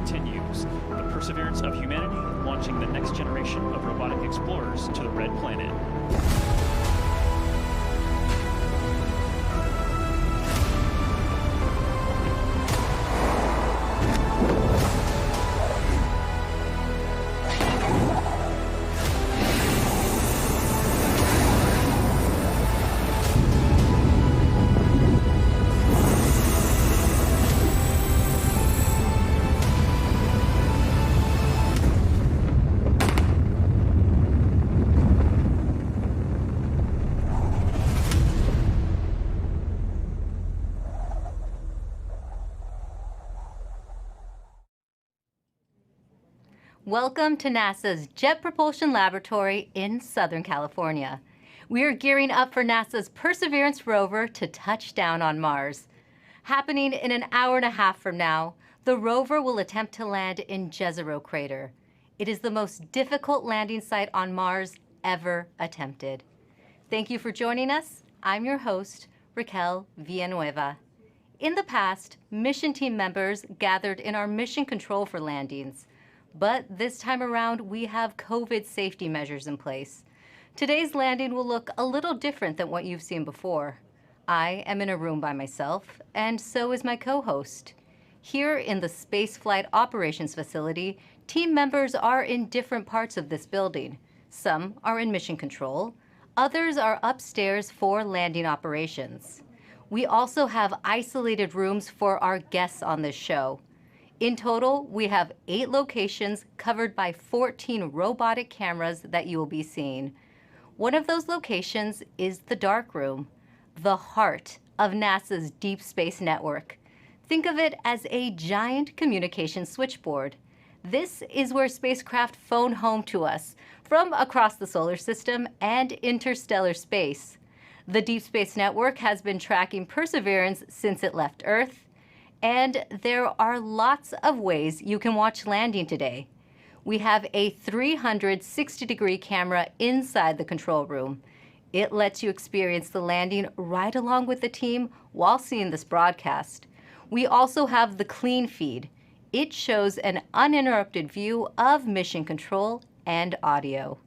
continues. The perseverance of humanity launching the next generation of robotic explorers to the Red Planet. Welcome to NASA's Jet Propulsion Laboratory in Southern California. We are gearing up for NASA's Perseverance rover to touch down on Mars. Happening in an hour and a half from now, the rover will attempt to land in Jezero Crater. It is the most difficult landing site on Mars ever attempted. Thank you for joining us. I'm your host, Raquel Villanueva. In the past, mission team members gathered in our mission control for landings. But this time around, we have COVID safety measures in place. Today's landing will look a little different than what you've seen before. I am in a room by myself, and so is my co-host. Here in the Spaceflight Operations Facility, team members are in different parts of this building. Some are in mission control, others are upstairs for landing operations. We also have isolated rooms for our guests on this show. In total, we have 8 locations covered by 14 robotic cameras that you will be seeing. One of those locations is the dark room, the heart of NASA's Deep Space Network. Think of it as a giant communication switchboard. This is where spacecraft phone home to us from across the solar system and interstellar space. The Deep Space Network has been tracking Perseverance since it left Earth. And there are lots of ways you can watch landing today. We have a 360-degree camera inside the control room. It lets you experience the landing right along with the team while seeing this broadcast. We also have the clean feed. It shows an uninterrupted view of mission control and audio.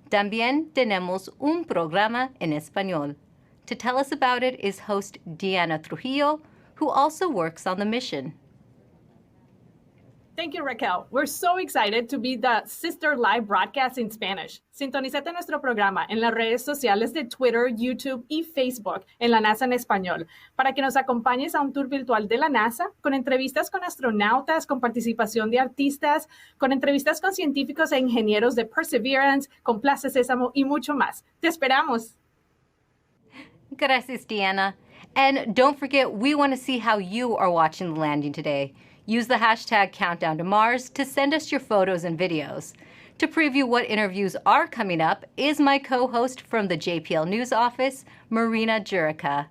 También tenemos un programa en español. To tell us about it is host Diana Trujillo, who also works on the mission. Thank you, Raquel. We're so excited to be the sister live broadcast in Spanish. Sintonízate nuestro programa en las redes sociales de Twitter, YouTube y Facebook en la NASA en español para que nos acompañes a un tour virtual de la NASA con entrevistas con astronautas, con participación de artistas, con entrevistas con científicos e ingenieros de Perseverance, con Plaza Sésamo y mucho más. ¡Te esperamos! Gracias, Diana. And don't forget, we want to see how you are watching the landing today. Use the hashtag Countdown to Mars to send us your photos and videos. To preview what interviews are coming up is my co-host from the JPL News Office, Marina Jurica.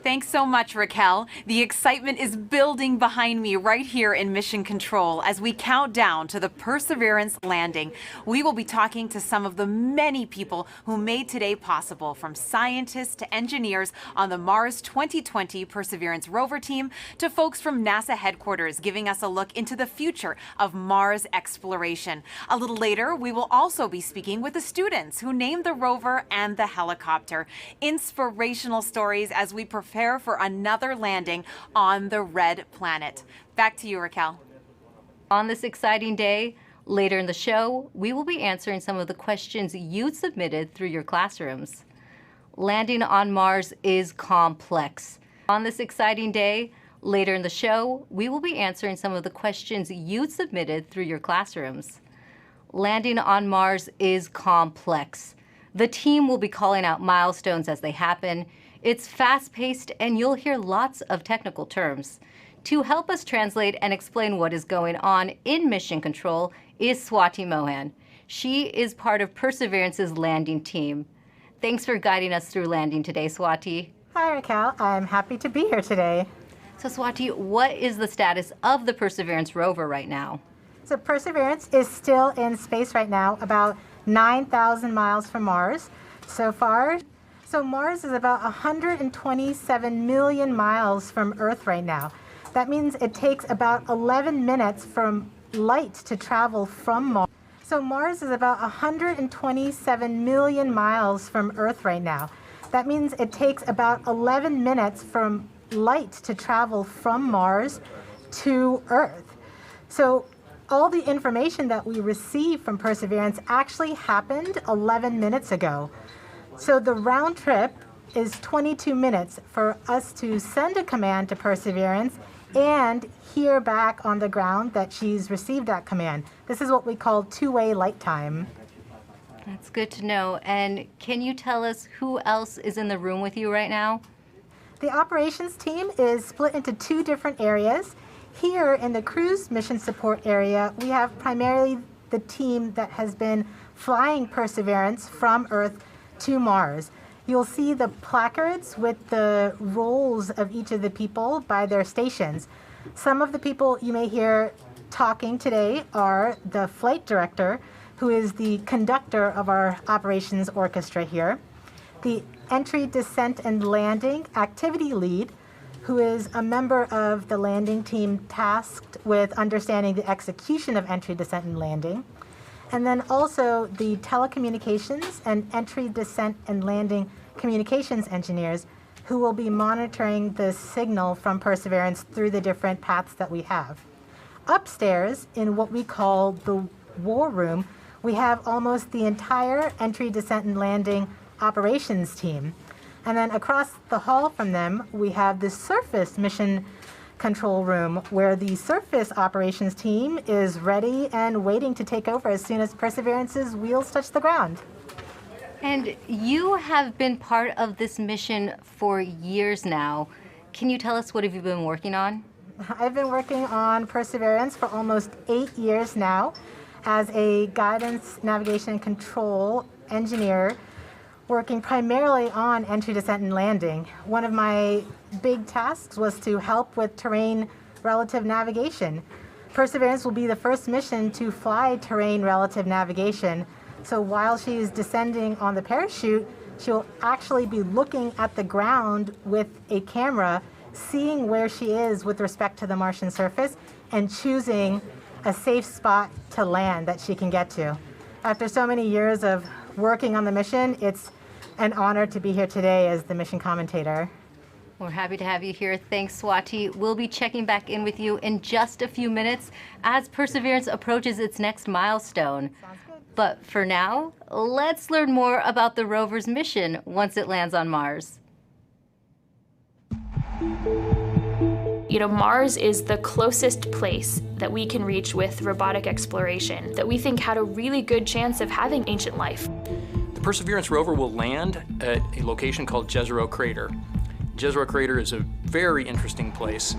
Thanks so much, Raquel. The excitement is building behind me right here in Mission Control as we count down to the Perseverance landing. We will be talking to some of the many people who made today possible, from scientists to engineers on the Mars 2020 Perseverance rover team to folks from NASA headquarters giving us a look into the future of Mars exploration. A little later, we will also be speaking with the students who named the rover and the helicopter. Inspirational stories as we prepare for another landing on the Red Planet. Back to you, Raquel. On this exciting day, later in the show, we will be answering some of the questions you submitted through your classrooms. Landing on Mars is complex. On this exciting day, later in the show, we will be answering some of the questions you submitted through your classrooms. Landing on Mars is complex. The team will be calling out milestones as they happen. It's fast-paced, and you'll hear lots of technical terms. To help us translate and explain what is going on in Mission Control is Swati Mohan. She is part of Perseverance's landing team. Thanks for guiding us through landing today, Swati. Hi, Raquel. I'm happy to be here today. So, Swati, what is the status of the Perseverance rover right now? So Perseverance is still in space right now, about 9,000 miles from Mars so far. So Mars is about 127 million miles from Earth right now. That means it takes about 11 minutes from light to travel from Mars. So Mars is about 127 million miles from Earth right now. That means it takes about 11 minutes from light to travel from Mars to Earth. So all the information that we receive from Perseverance actually happened 11 minutes ago. So the round trip is 22 minutes for us to send a command to Perseverance and hear back on the ground that she's received that command. This is what we call two-way light time. That's good to know. And can you tell us who else is in the room with you right now? The operations team is split into two different areas. Here in the cruise mission support area, we have primarily the team that has been flying Perseverance from Earth to Mars. You'll see the placards with the roles of each of the people by their stations. Some of the people you may hear talking today are the flight director, who is the conductor of our operations orchestra here, the entry, descent, and landing activity lead, who is a member of the landing team tasked with understanding the execution of entry, descent, and landing, and then also the telecommunications and entry, descent, and landing communications engineers who will be monitoring the signal from Perseverance through the different paths that we have. Upstairs, in what we call the war room, we have almost the entire entry, descent, and landing operations team. And then across the hall from them, we have the surface mission control room, where the surface operations team is ready and waiting to take over as soon as Perseverance's wheels touch the ground. And you have been part of this mission for years now. Can you tell us what have you been working on? I've been working on Perseverance for almost 8 years now as a guidance, navigation, and control engineer, working primarily on entry, descent, and landing. One of my big tasks was to help with terrain relative navigation. Perseverance will be the first mission to fly terrain relative navigation. So while she's descending on the parachute, she'll actually be looking at the ground with a camera, seeing where she is with respect to the Martian surface, and choosing a safe spot to land that she can get to. After so many years of working on the mission, it's an honor to be here today as the mission commentator. We're happy to have you here. Thanks, Swati. We'll be checking back in with you in just a few minutes as Perseverance approaches its next milestone. Sounds good. But for now, let's learn more about the rover's mission once it lands on Mars. You know, Mars is the closest place that we can reach with robotic exploration that we think had a really good chance of having ancient life. The Perseverance rover will land at a location called Jezero Crater. Jezero Crater is a very interesting place.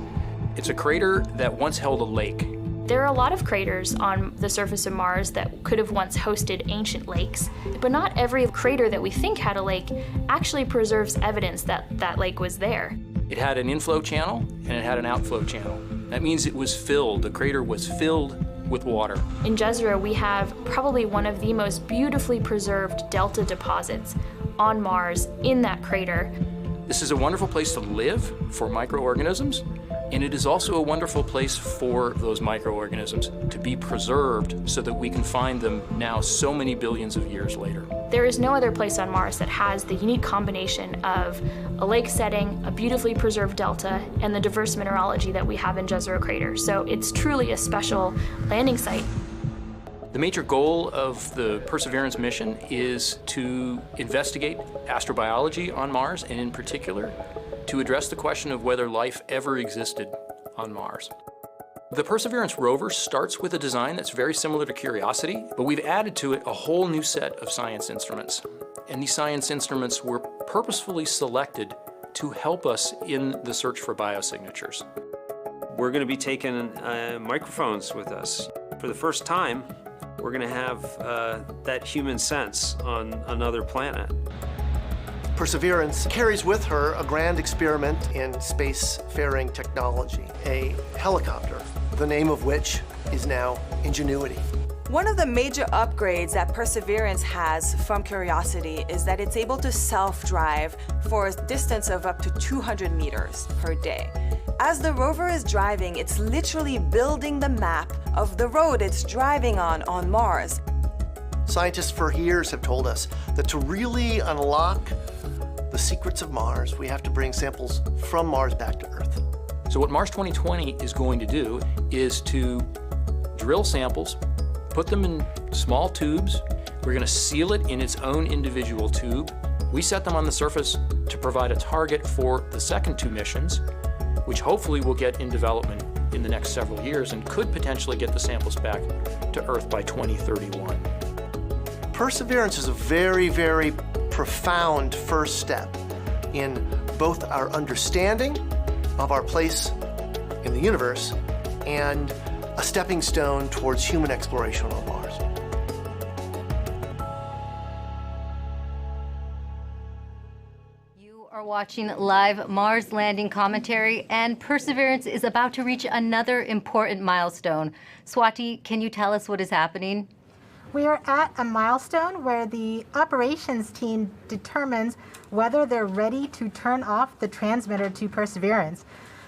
It's a crater that once held a lake. There are a lot of craters on the surface of Mars that could have once hosted ancient lakes, but not every crater that we think had a lake actually preserves evidence that that lake was there. It had an inflow channel and it had an outflow channel. That means it was filled. The crater was filled with water. In Jezero, we have probably one of the most beautifully preserved delta deposits on Mars in that crater. This is a wonderful place to live for microorganisms, and it is also a wonderful place for those microorganisms to be preserved so that we can find them now so many billions of years later. There is no other place on Mars that has the unique combination of a lake setting, a beautifully preserved delta, and the diverse mineralogy that we have in Jezero Crater. So it's truly a special landing site. The major goal of the Perseverance mission is to investigate astrobiology on Mars, and in particular, to address the question of whether life ever existed on Mars. The Perseverance rover starts with a design that's very similar to Curiosity, but we've added to it a whole new set of science instruments. And these science instruments were purposefully selected to help us in the search for biosignatures. We're going to be taking microphones with us. For the first time, we're going to have that human sense on another planet. Perseverance carries with her a grand experiment in spacefaring technology, a helicopter, the name of which is now Ingenuity. One of the major upgrades that Perseverance has from Curiosity is that it's able to self-drive for a distance of up to 200 meters per day. As the rover is driving, it's literally building the map of the road it's driving on Mars. Scientists for years have told us that to really unlock the secrets of Mars, we have to bring samples from Mars back to Earth. So what Mars 2020 is going to do is to drill samples, put them in small tubes. We're going to seal it in its own individual tube. We set them on the surface to provide a target for the second two missions, which hopefully will get in development in the next several years and could potentially get the samples back to Earth by 2031. Perseverance is a very, very profound first step in both our understanding of our place in the universe and a stepping stone towards human exploration on Mars. You are watching live Mars landing commentary, and Perseverance is about to reach another important milestone. Swati, can you tell us what is happening? We are at a milestone where the operations team determines whether they're ready to turn off the transmitter to Perseverance.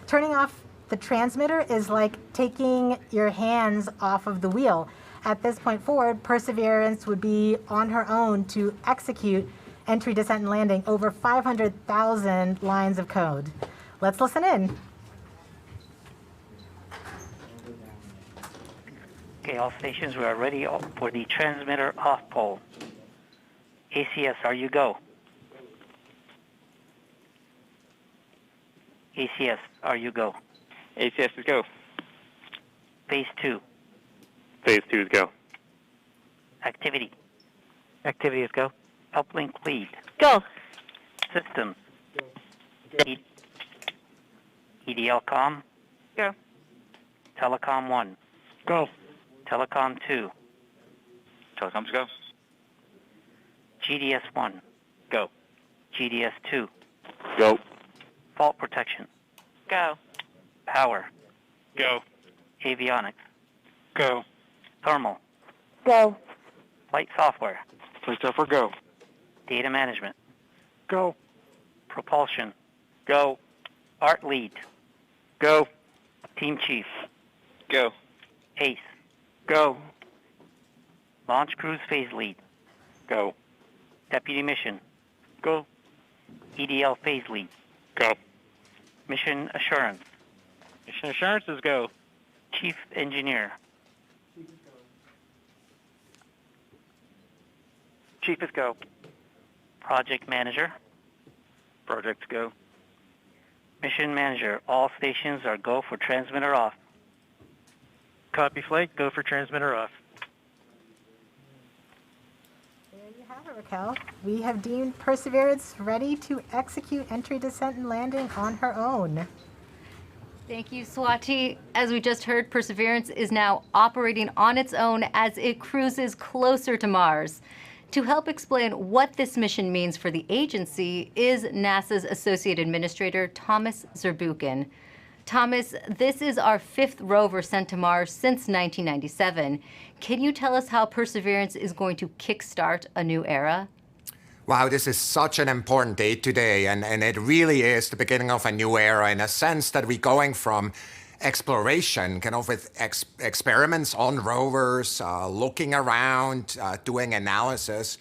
Turning off the transmitter is like taking your hands off of the wheel. At this point forward, Perseverance would be on her own to execute entry, descent, and landing over 500,000 lines of code. Let's listen in. Okay, all stations, we are ready for the transmitter off pole. ACS, are you go? ACS, are you go? ACS is go. Phase 2. Phase 2 is go. Activity. Activity is go. Uplink lead. Go. Systems. Go. EDL com. Go. Telecom 1. Go. Telecom 2. Telecoms go. GDS 1. Go. GDS 2. Go. Fault protection. Go. Power. Go. Avionics. Go. Thermal. Go. Flight software. Flight software go. Data management. Go. Propulsion. Go. Art lead. Go. Team chief. Go. ACE. Go. Launch cruise phase lead. Go. Deputy mission. Go. EDL phase lead. Go. Mission assurance. Mission assurance is go. Chief engineer. Chief is go. Project manager. Project go. Mission manager. All stations are go for transmitter off. Copy flight, go for transmitter off. There you have it, Raquel. We have deemed Perseverance ready to execute entry, descent, and landing on her own. Thank you, Swati. As we just heard, Perseverance is now operating on its own as it cruises closer to Mars. To help explain what this mission means for the agency is NASA's Associate Administrator, Thomas Zurbuchen. Thomas, this is our 5th rover sent to Mars since 1997. Can you tell us how Perseverance is going to kickstart a new era? Wow, this is such an important date today, and it really is the beginning of a new era in a sense that we're going from exploration, kind of with experiments on rovers, looking around, doing analysis,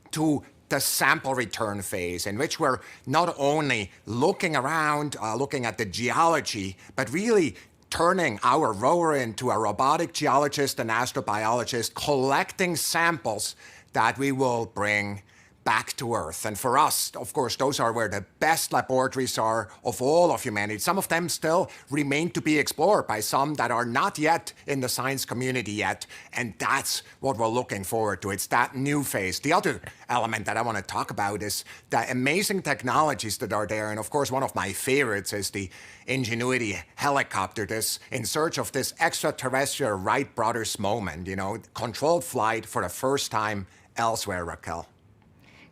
to the sample return phase, in which we're not only looking around, looking at the geology, but really turning our rover into a robotic geologist and astrobiologist, collecting samples that we will bring back to Earth. And for us, of course, those are where the best laboratories are of all of humanity. Some of them still remain to be explored by some that are not yet in the science community yet. And that's what we're looking forward to. It's that new phase. The other element that I want to talk about is the amazing technologies that are there. And of course, one of my favorites is the Ingenuity helicopter, this in search of this extraterrestrial Wright brothers moment, you know, controlled flight for the first time elsewhere, Raquel.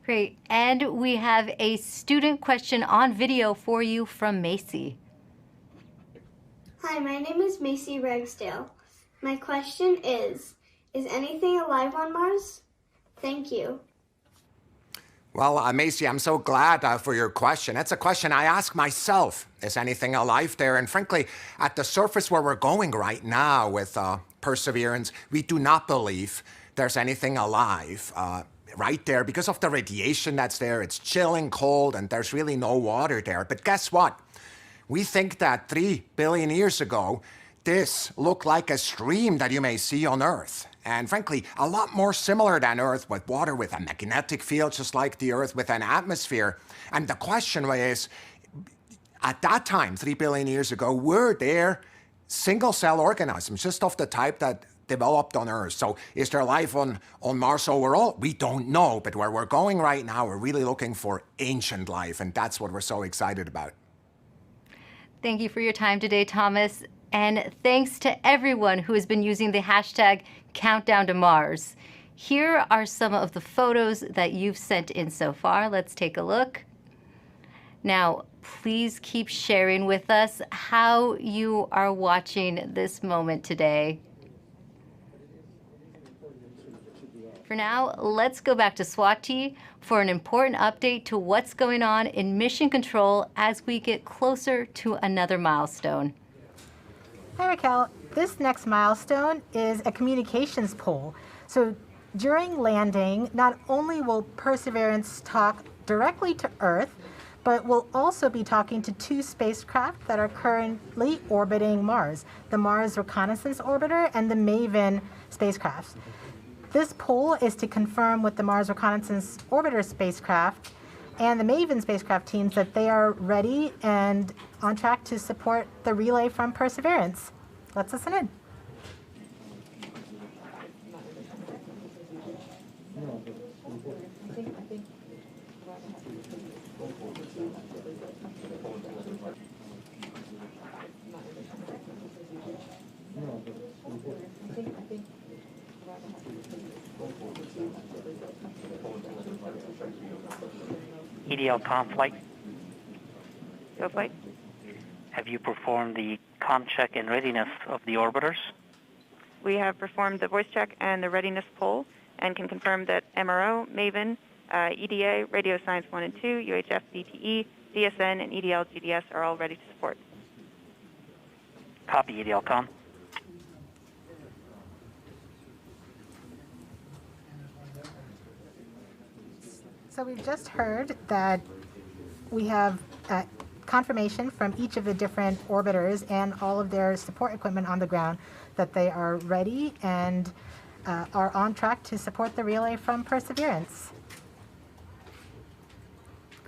Great. And we have a student question on video for you from Macy. Hi, my name is Macy Ragsdale. My question is anything alive on Mars? Thank you. Well, Macy, I'm so glad for your question. It's a question I ask myself. Is anything alive there? And frankly, at the surface where we're going right now with Perseverance, we do not believe there's anything alive right there because of the radiation that's there. It's chilling, cold, and there's really no water there. But guess what? We think that 3 billion years ago, this looked like a stream that you may see on Earth. And frankly, a lot more similar than Earth, with water with a magnetic field, just like the Earth with an atmosphere. And the question is, at that time, 3 billion years ago, were there single-cell organisms, just of the type that developed on Earth? So is there life on Mars overall? We don't know, but where we're going right now, we're really looking for ancient life, and that's what we're so excited about. Thank you for your time today, Thomas. And thanks to everyone who has been using the hashtag Countdown to Mars. Here are some of the photos that you've sent in so far. Let's take a look. Now, please keep sharing with us how you are watching this moment today. For now, let's go back to Swati for an important update to what's going on in Mission Control as we get closer to another milestone. Hi, Raquel. This next milestone is a communications pole. So during landing, not only will Perseverance talk directly to Earth, but we'll also be talking to 2 spacecraft that are currently orbiting Mars, the Mars Reconnaissance Orbiter and the MAVEN spacecraft. This poll is to confirm with the Mars Reconnaissance Orbiter spacecraft and the MAVEN spacecraft teams that they are ready and on track to support the relay from Perseverance. Let's listen in. EDL-COM flight. Go flight. Have you performed the comm check and readiness of the orbiters? We have performed the voice check and the readiness poll and can confirm that MRO, MAVEN, EDA, Radio Science 1 and 2, UHF, DTE, DSN, and EDL GDS are all ready to support. Copy, EDL-COM. So we've just heard that we have confirmation from each of the different orbiters and all of their support equipment on the ground that they are ready and are on track to support the relay from Perseverance.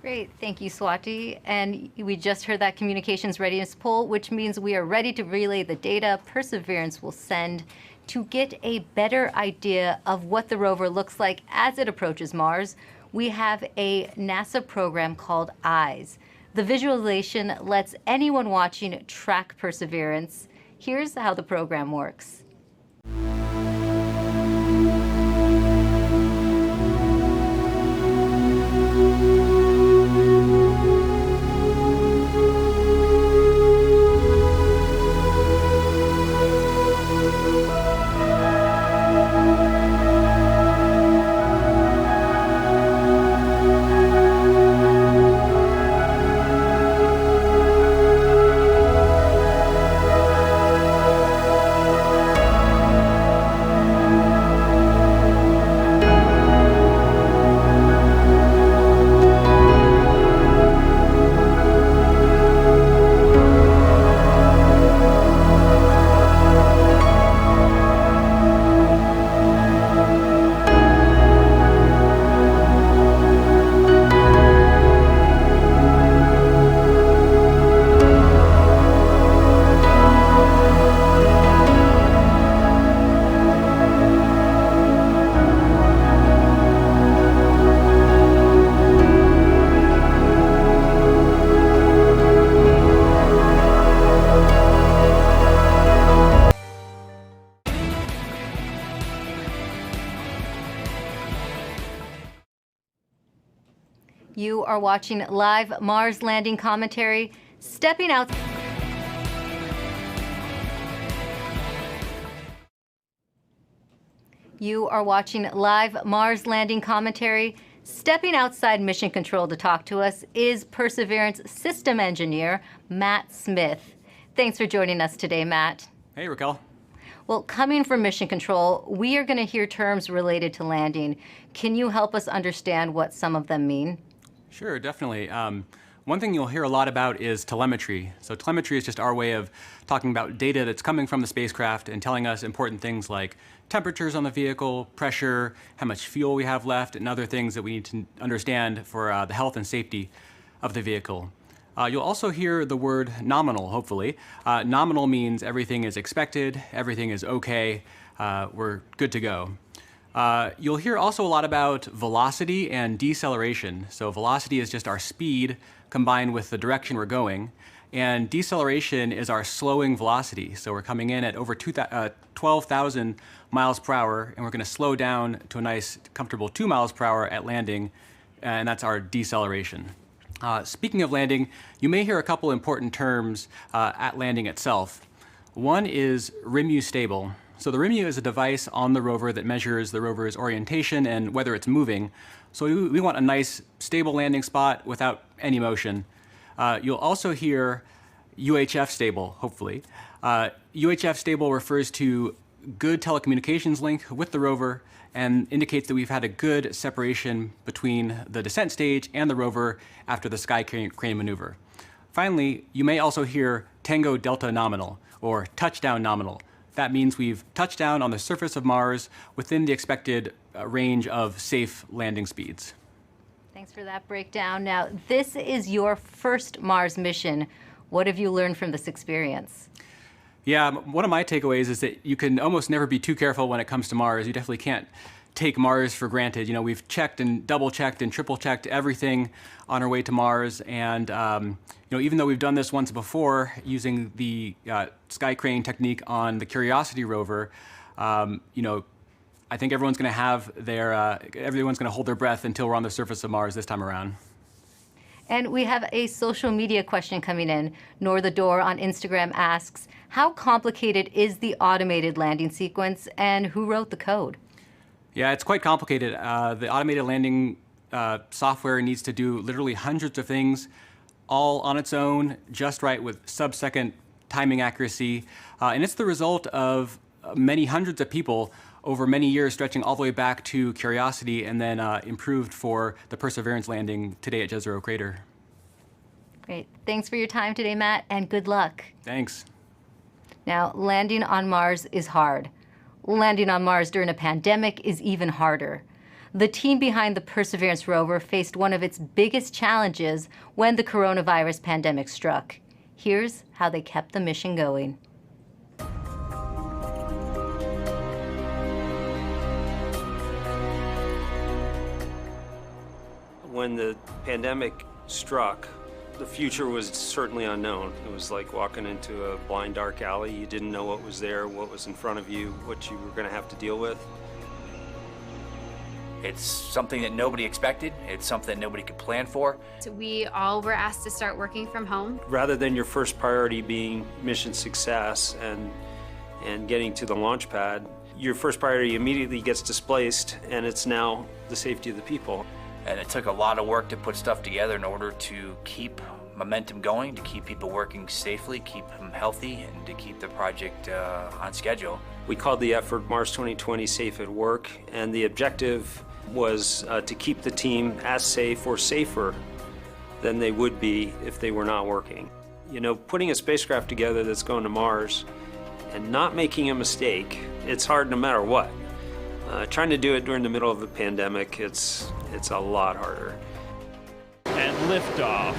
Great, thank you, Swati. And we just heard that communications readiness poll, which means we are ready to relay the data Perseverance will send to get a better idea of what the rover looks like as it approaches Mars. We have a NASA program called EYES. The visualization lets anyone watching track Perseverance. Here's how the program works. You are watching live Mars landing commentary. Stepping out. You are watching live Mars landing commentary. Stepping outside Mission Control to talk to us is Perseverance System Engineer, Matt Smith. Thanks for joining us today, Matt. Hey, Raquel. Well, coming from Mission Control, we are going to hear terms related to landing. Can you help us understand what some of them mean? Sure, definitely. One thing you'll hear a lot about is telemetry. So telemetry is just our way of talking about data that's coming from the spacecraft and telling us important things like temperatures on the vehicle, pressure, how much fuel we have left, and other things that we need to understand for the health and safety of the vehicle. You'll also hear the word nominal, hopefully. Nominal means everything is expected, everything is okay, we're good to go. You'll hear also a lot about velocity and deceleration. So velocity is just our speed combined with the direction we're going. And deceleration is our slowing velocity. So we're coming in at over 12,000 miles per hour, and we're going to slow down to a nice, comfortable 2 miles per hour at landing, and that's our deceleration. Speaking of landing, you may hear a couple important terms at landing itself. One is RIMU stable. So the RIMU is a device on the rover that measures the rover's orientation and whether it's moving. So we want a nice, stable landing spot without any motion. You'll also hear UHF stable, hopefully. UHF stable refers to good telecommunications link with the rover and indicates that we've had a good separation between the descent stage and the rover after the sky crane maneuver. Finally, you may also hear Tango Delta nominal or touchdown nominal. That means we've touched down on the surface of Mars within the expected range of safe landing speeds. Thanks for that breakdown. Now, this is your first Mars mission. What have you learned from this experience? Yeah, one of my takeaways is that you can almost never be too careful when it comes to Mars. You definitely can't take Mars for granted. You know, we've checked and double-checked and triple-checked everything on our way to Mars. And, you know, even though we've done this once before using the sky crane technique on the Curiosity rover, you know, I think everyone's going to have everyone's going to hold their breath until we're on the surface of Mars this time around. And we have a social media question coming in. Nor the Door on Instagram asks, how complicated is the automated landing sequence and who wrote the code? Yeah, it's quite complicated. The automated landing software needs to do literally hundreds of things all on its own, just right with sub-second timing accuracy. And it's the result of many hundreds of people over many years, stretching all the way back to Curiosity and then improved for the Perseverance landing today at Jezero Crater. Great. Thanks for your time today, Matt, and good luck. Thanks. Now, landing on Mars is hard. Landing on Mars during a pandemic is even harder. The team behind the Perseverance rover faced one of its biggest challenges when the coronavirus pandemic struck. Here's how they kept the mission going. When the pandemic struck, the future was certainly unknown. It was like walking into a blind, dark alley. You didn't know what was there, what was in front of you, what you were going to have to deal with. It's something that nobody expected. It's something that nobody could plan for. So we all were asked to start working from home. Rather than your first priority being mission success and getting to the launch pad, your first priority immediately gets displaced, and it's now the safety of the people. And it took a lot of work to put stuff together in order to keep momentum going, to keep people working safely, keep them healthy, and to keep the project on schedule. We called the effort Mars 2020 Safe at Work, and the objective was to keep the team as safe or safer than they would be if they were not working. You know, putting a spacecraft together that's going to Mars and not making a mistake, it's hard no matter what. Trying to do it during the middle of a pandemic, it's a lot harder. And liftoff.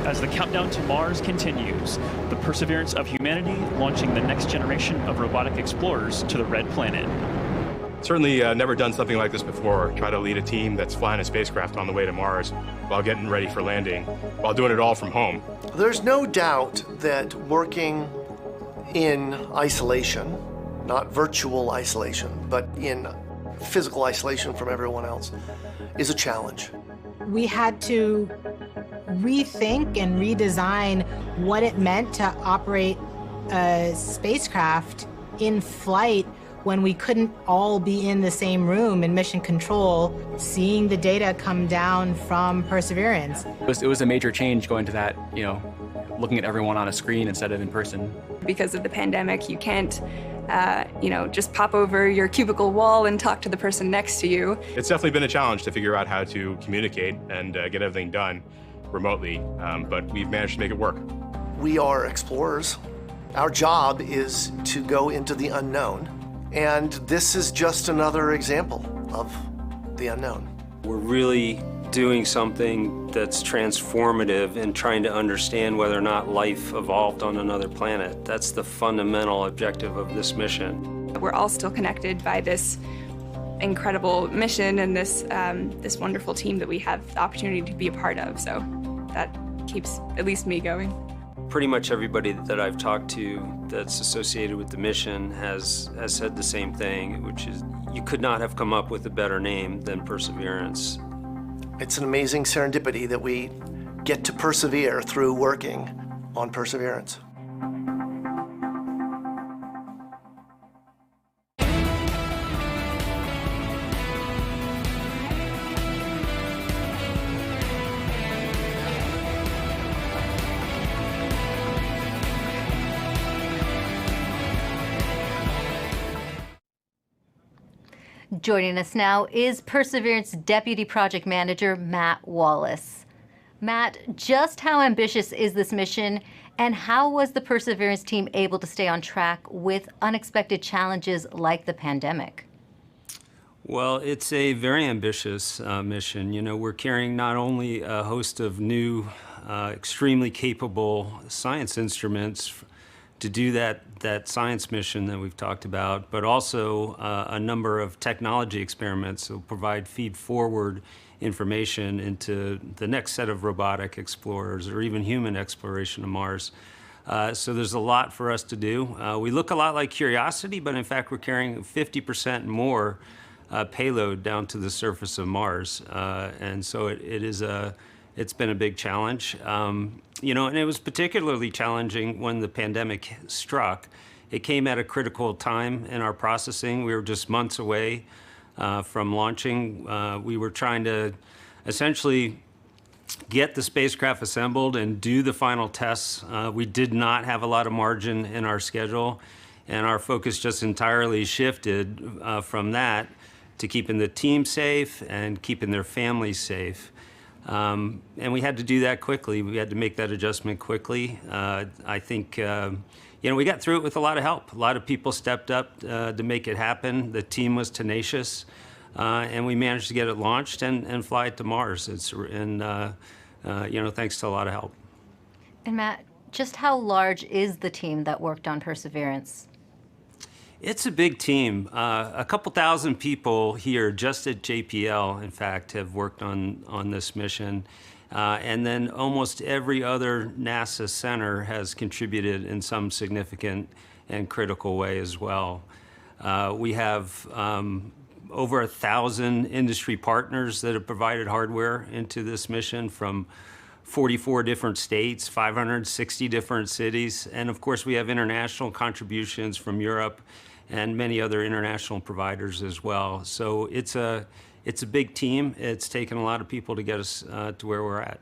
As the countdown to Mars continues, the perseverance of humanity launching the next generation of robotic explorers to the Red Planet. Certainly never done something like this before. Try to lead a team that's flying a spacecraft on the way to Mars while getting ready for landing, while doing it all from home. There's no doubt that working in isolation, not virtual isolation, but in physical isolation from everyone else, is a challenge. We had to rethink and redesign what it meant to operate a spacecraft in flight when we couldn't all be in the same room in mission control, seeing the data come down from Perseverance. It was a major change going to that, looking at everyone on a screen instead of in person. Because of the pandemic, you can't, just pop over your cubicle wall and talk to the person next to you. It's definitely been a challenge to figure out how to communicate and get everything done remotely, but we've managed to make it work. We are explorers. Our job is to go into the unknown, and this is just another example of the unknown. We're really doing something that's transformative and trying to understand whether or not life evolved on another planet. That's the fundamental objective of this mission. We're all still connected by this incredible mission and this wonderful team that we have the opportunity to be a part of. So that keeps at least me going. Pretty much everybody that I've talked to that's associated with the mission has said the same thing, which is you could not have come up with a better name than Perseverance. It's an amazing serendipity that we get to persevere through working on Perseverance. Joining us now is Perseverance Deputy Project Manager Matt Wallace. Matt, just how ambitious is this mission, and how was the Perseverance team able to stay on track with unexpected challenges like the pandemic? Well, it's a very ambitious mission. We're carrying not only a host of new, extremely capable science instruments to do that science mission that we've talked about, but also a number of technology experiments that will provide feed-forward information into the next set of robotic explorers or even human exploration of Mars. So there's a lot for us to do. We look a lot like Curiosity, but in fact we're carrying 50% more payload down to the surface of Mars. And so it's been a big challenge. And it was particularly challenging when the pandemic struck. It came at a critical time in our processing. We were just months away from launching. We were trying to essentially get the spacecraft assembled and do the final tests. We did not have a lot of margin in our schedule, and our focus just entirely shifted from that to keeping the team safe and keeping their families safe. And we had to do that quickly. We had to make that adjustment quickly. I think, we got through it with a lot of help. A lot of people stepped up to make it happen. The team was tenacious, and we managed to get it launched and fly it to Mars. Thanks to a lot of help. And Matt, just how large is the team that worked on Perseverance? It's a big team. A couple thousand people here just at JPL, in fact, have worked on this mission. And then almost every other NASA center has contributed in some significant and critical way as well. We have over 1,000 industry partners that have provided hardware into this mission from 44 different states, 560 different cities. And of course, we have international contributions from Europe and many other international providers as well. So it's a big team. It's taken a lot of people to get us to where we're at.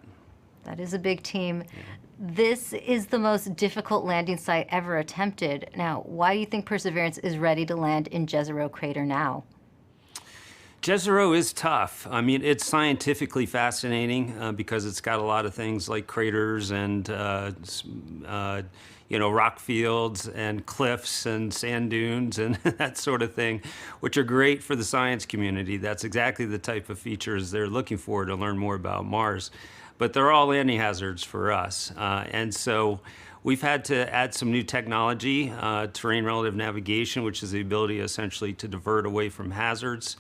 That is a big team. Yeah. This is the most difficult landing site ever attempted. Now, why do you think Perseverance is ready to land in Jezero Crater now? Jezero is tough. I mean, it's scientifically fascinating because it's got a lot of things like craters and rock fields and cliffs and sand dunes and that sort of thing, which are great for the science community. That's exactly the type of features they're looking for to learn more about Mars. But they're all landing hazards for us. And so we've had to add some new technology, terrain relative navigation, which is the ability essentially to divert away from hazards.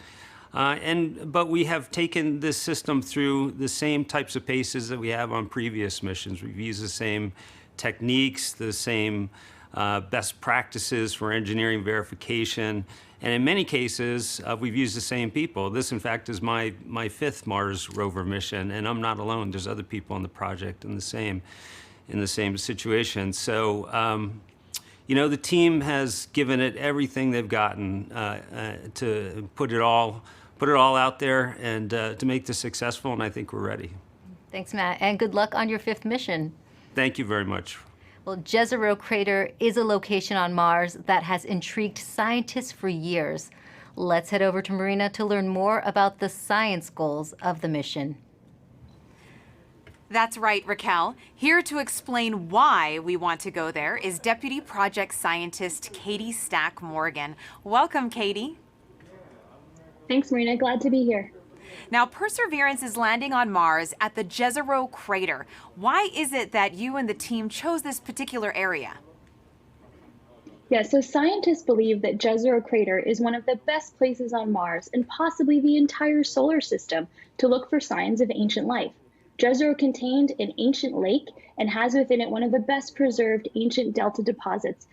But we have taken this system through the same types of paces that we have on previous missions. We've used the same techniques, the same best practices for engineering verification, and in many cases, we've used the same people. This, in fact, is my fifth Mars rover mission, and I'm not alone. There's other people on the project in the same situation. So, You know, the team has given it everything they've gotten to put it all out there and to make this successful, and I think we're ready. Thanks, Matt, and good luck on your 5th mission. Thank you very much. Well, Jezero Crater is a location on Mars that has intrigued scientists for years. Let's head over to Marina to learn more about the science goals of the mission. That's right, Raquel. Here to explain why we want to go there is Deputy Project Scientist Katie Stack Morgan. Welcome, Katie. Thanks, Marina. Glad to be here. Now, Perseverance is landing on Mars at the Jezero Crater. Why is it that you and the team chose this particular area? Yeah, so scientists believe that Jezero Crater is one of the best places on Mars and possibly the entire solar system to look for signs of ancient life. Jezero contained an ancient lake and has within it one of the best preserved ancient delta deposits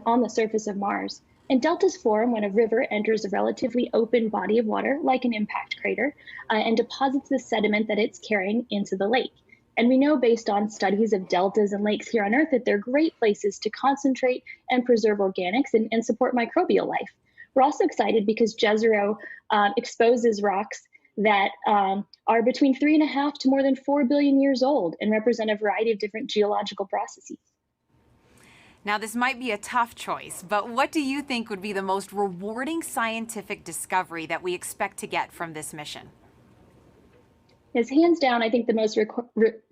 on the surface of Mars. And deltas form when a river enters a relatively open body of water, like an impact crater, and deposits the sediment that it's carrying into the lake. And we know based on studies of deltas and lakes here on Earth that they're great places to concentrate and preserve organics and support microbial life. We're also excited because Jezero exposes rocks that are between 3.5 to more than 4 billion years old and represent a variety of different geological processes. Now, this might be a tough choice, but what do you think would be the most rewarding scientific discovery that we expect to get from this mission? Yes, hands down, I think the most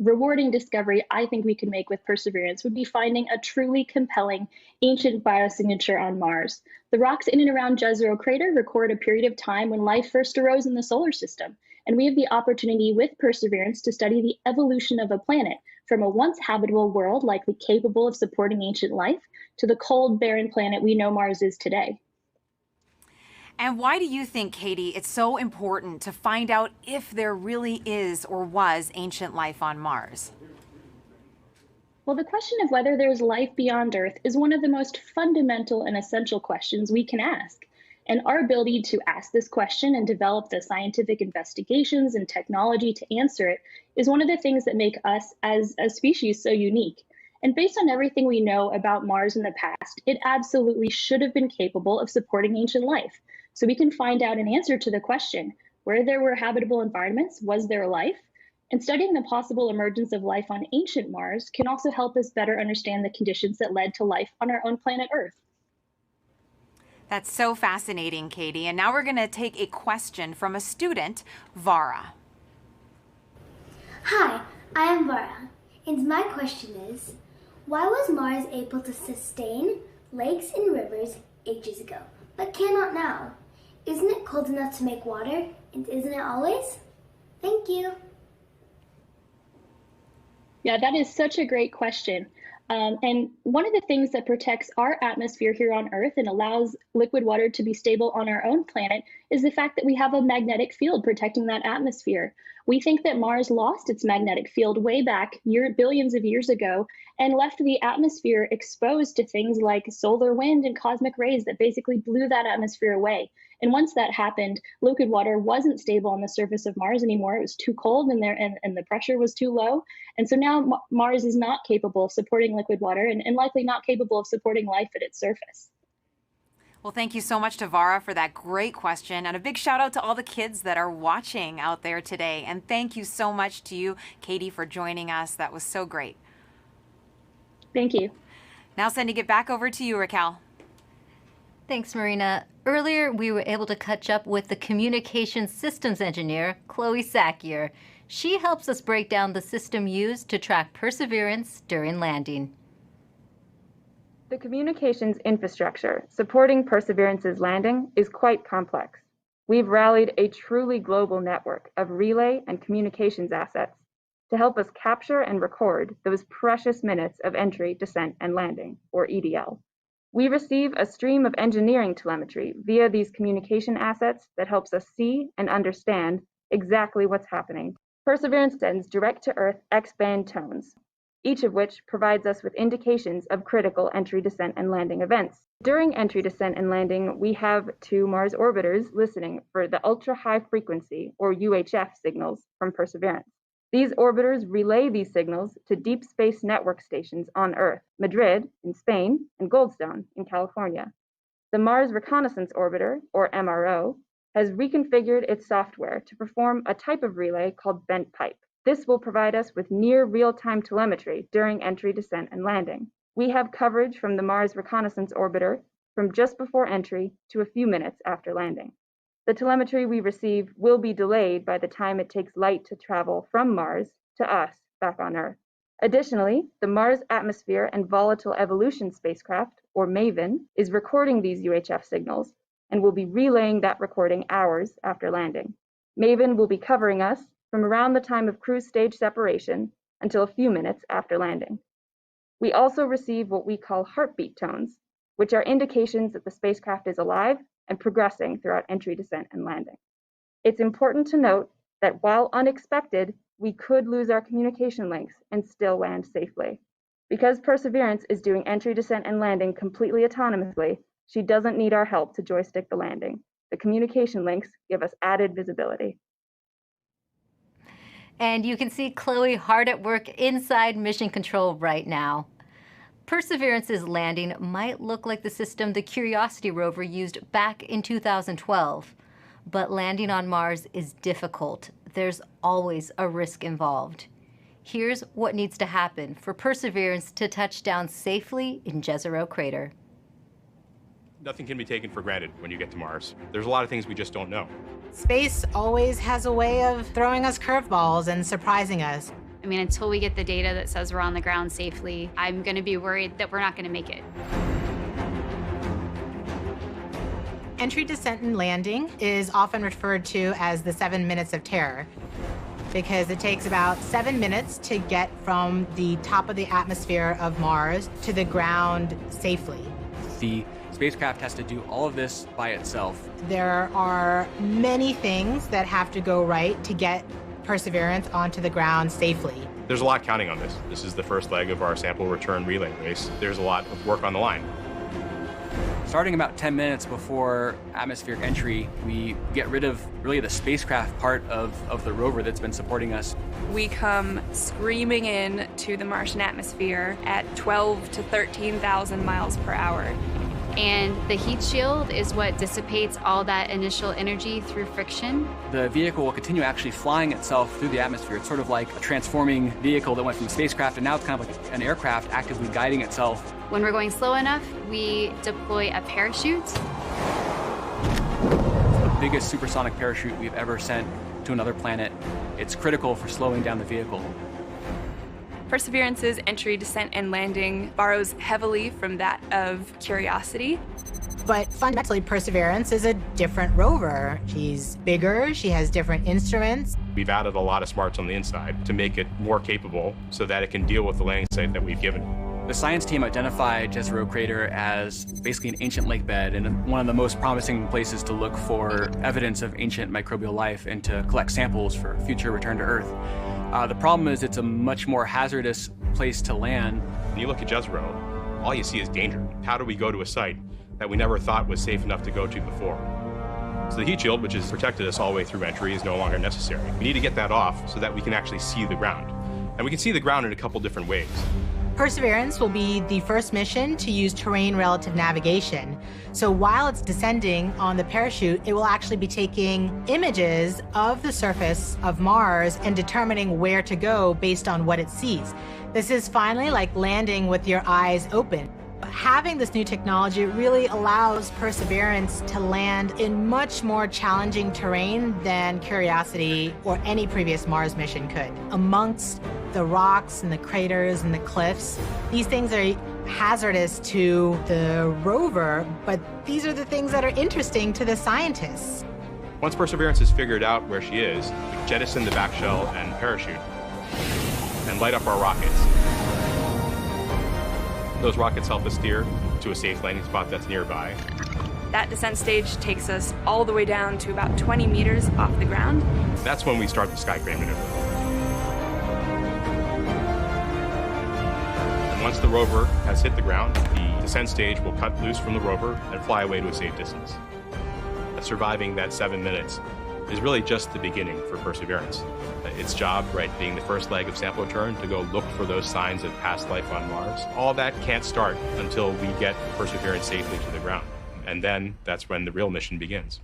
rewarding discovery I think we can make with Perseverance would be finding a truly compelling ancient biosignature on Mars. The rocks in and around Jezero Crater record a period of time when life first arose in the solar system, and we have the opportunity with Perseverance to study the evolution of a planet from a once habitable world likely capable of supporting ancient life to the cold, barren planet we know Mars is today. And why do you think, Katie, it's so important to find out if there really is or was ancient life on Mars? Well, the question of whether there's life beyond Earth is one of the most fundamental and essential questions we can ask. And our ability to ask this question and develop the scientific investigations and technology to answer it is one of the things that make us as a species so unique. And based on everything we know about Mars in the past, it absolutely should have been capable of supporting ancient life. So we can find out an answer to the question, where there were habitable environments, was there life? And studying the possible emergence of life on ancient Mars can also help us better understand the conditions that led to life on our own planet Earth. That's so fascinating, Katie. And now we're going to take a question from a student, Vara. Hi, I am Vara, and my question is, why was Mars able to sustain lakes and rivers ages ago, but cannot now? Isn't it cold enough to make water, and isn't it always? Thank you. Yeah, that is such a great question. And one of the things that protects our atmosphere here on Earth and allows liquid water to be stable on our own planet is the fact that we have a magnetic field protecting that atmosphere. We think that Mars lost its magnetic field way back billions of years ago and left the atmosphere exposed to things like solar wind and cosmic rays that basically blew that atmosphere away. And once that happened, liquid water wasn't stable on the surface of Mars anymore. It was too cold and the pressure was too low. And so now Mars is not capable of supporting liquid water and likely not capable of supporting life at its surface. Well, thank you so much to Vara for that great question, and a big shout out to all the kids that are watching out there today. And thank you so much to you, Katie, for joining us. That was so great. Thank you. Now sending it back over to you, Raquel. Thanks, Marina. Earlier, we were able to catch up with the communication systems engineer, Chloe Sakier. She helps us break down the system used to track Perseverance during landing. The communications infrastructure supporting Perseverance's landing is quite complex. We've rallied a truly global network of relay and communications assets to help us capture and record those precious minutes of entry, descent, and landing, or EDL. We receive a stream of engineering telemetry via these communication assets that helps us see and understand exactly what's happening. Perseverance sends direct-to-Earth X-band tones, each of which provides us with indications of critical entry, descent, and landing events. During entry, descent, and landing, we have 2 Mars orbiters listening for the ultra-high frequency, or UHF, signals from Perseverance. These orbiters relay these signals to deep space network stations on Earth, Madrid in Spain, and Goldstone in California. The Mars Reconnaissance Orbiter, or MRO, has reconfigured its software to perform a type of relay called bent pipe. This will provide us with near real-time telemetry during entry, descent, and landing. We have coverage from the Mars Reconnaissance Orbiter from just before entry to a few minutes after landing. The telemetry we receive will be delayed by the time it takes light to travel from Mars to us back on Earth. Additionally, the Mars Atmosphere and Volatile Evolution spacecraft, or MAVEN, is recording these UHF signals and will be relaying that recording hours after landing. MAVEN will be covering us from around the time of cruise stage separation until a few minutes after landing. We also receive what we call heartbeat tones, which are indications that the spacecraft is alive and progressing throughout entry, descent, and landing. It's important to note that while unexpected, we could lose our communication links and still land safely. Because Perseverance is doing entry, descent, and landing completely autonomously, she doesn't need our help to joystick the landing. The communication links give us added visibility. And you can see Chloe hard at work inside Mission Control right now. Perseverance's landing might look like the system the Curiosity rover used back in 2012. But landing on Mars is difficult. There's always a risk involved. Here's what needs to happen for Perseverance to touch down safely in Jezero Crater. Nothing can be taken for granted when you get to Mars. There's a lot of things we just don't know. Space always has a way of throwing us curveballs and surprising us. I mean, until we get the data that says we're on the ground safely, I'm going to be worried that we're not going to make it. Entry, descent, and landing is often referred to as the 7 minutes of terror because it takes about 7 minutes to get from the top of the atmosphere of Mars to the ground safely. The spacecraft has to do all of this by itself. There are many things that have to go right to get Perseverance onto the ground safely. There's a lot counting on this. This is the first leg of our sample return relay race. There's a lot of work on the line. Starting about 10 minutes before atmospheric entry, we get rid of really the spacecraft part of the rover that's been supporting us. We come screaming in to the Martian atmosphere at 12 to 13,000 miles per hour. And the heat shield is what dissipates all that initial energy through friction. The vehicle will continue actually flying itself through the atmosphere. It's sort of like a transforming vehicle that went from a spacecraft, and now it's kind of like an aircraft actively guiding itself. When we're going slow enough, we deploy a parachute. The biggest supersonic parachute we've ever sent to another planet. It's critical for slowing down the vehicle. Perseverance's entry, descent, and landing borrows heavily from that of Curiosity. But fundamentally, Perseverance is a different rover. She's bigger, she has different instruments. We've added a lot of smarts on the inside to make it more capable so that it can deal with the landing site that we've given it. The science team identified Jezero Crater as basically an ancient lake bed and one of the most promising places to look for evidence of ancient microbial life and to collect samples for future return to Earth. The problem is it's a much more hazardous place to land. When you look at Jezero, all you see is danger. How do we go to a site that we never thought was safe enough to go to before? So the heat shield, which has protected us all the way through entry, is no longer necessary. We need to get that off so that we can actually see the ground. And we can see the ground in a couple different ways. Perseverance will be the first mission to use terrain relative navigation. So while it's descending on the parachute, it will actually be taking images of the surface of Mars and determining where to go based on what it sees. This is finally like landing with your eyes open. Having this new technology really allows Perseverance to land in much more challenging terrain than Curiosity or any previous Mars mission could. Amongst the rocks and the craters and the cliffs, these things are hazardous to the rover, but these are the things that are interesting to the scientists. Once Perseverance has figured out where she is, we jettison the back shell and parachute and light up our rockets. Those rockets help us steer to a safe landing spot that's nearby. That descent stage takes us all the way down to about 20 meters off the ground. That's when we start the sky crane maneuver. And once the rover has hit the ground, the descent stage will cut loose from the rover and fly away to a safe distance. Surviving that 7 minutes is really just the beginning for Perseverance. Its job, right, being the first leg of sample return to go look for those signs of past life on Mars, all that can't start until we get Perseverance safely to the ground. And then that's when the real mission begins.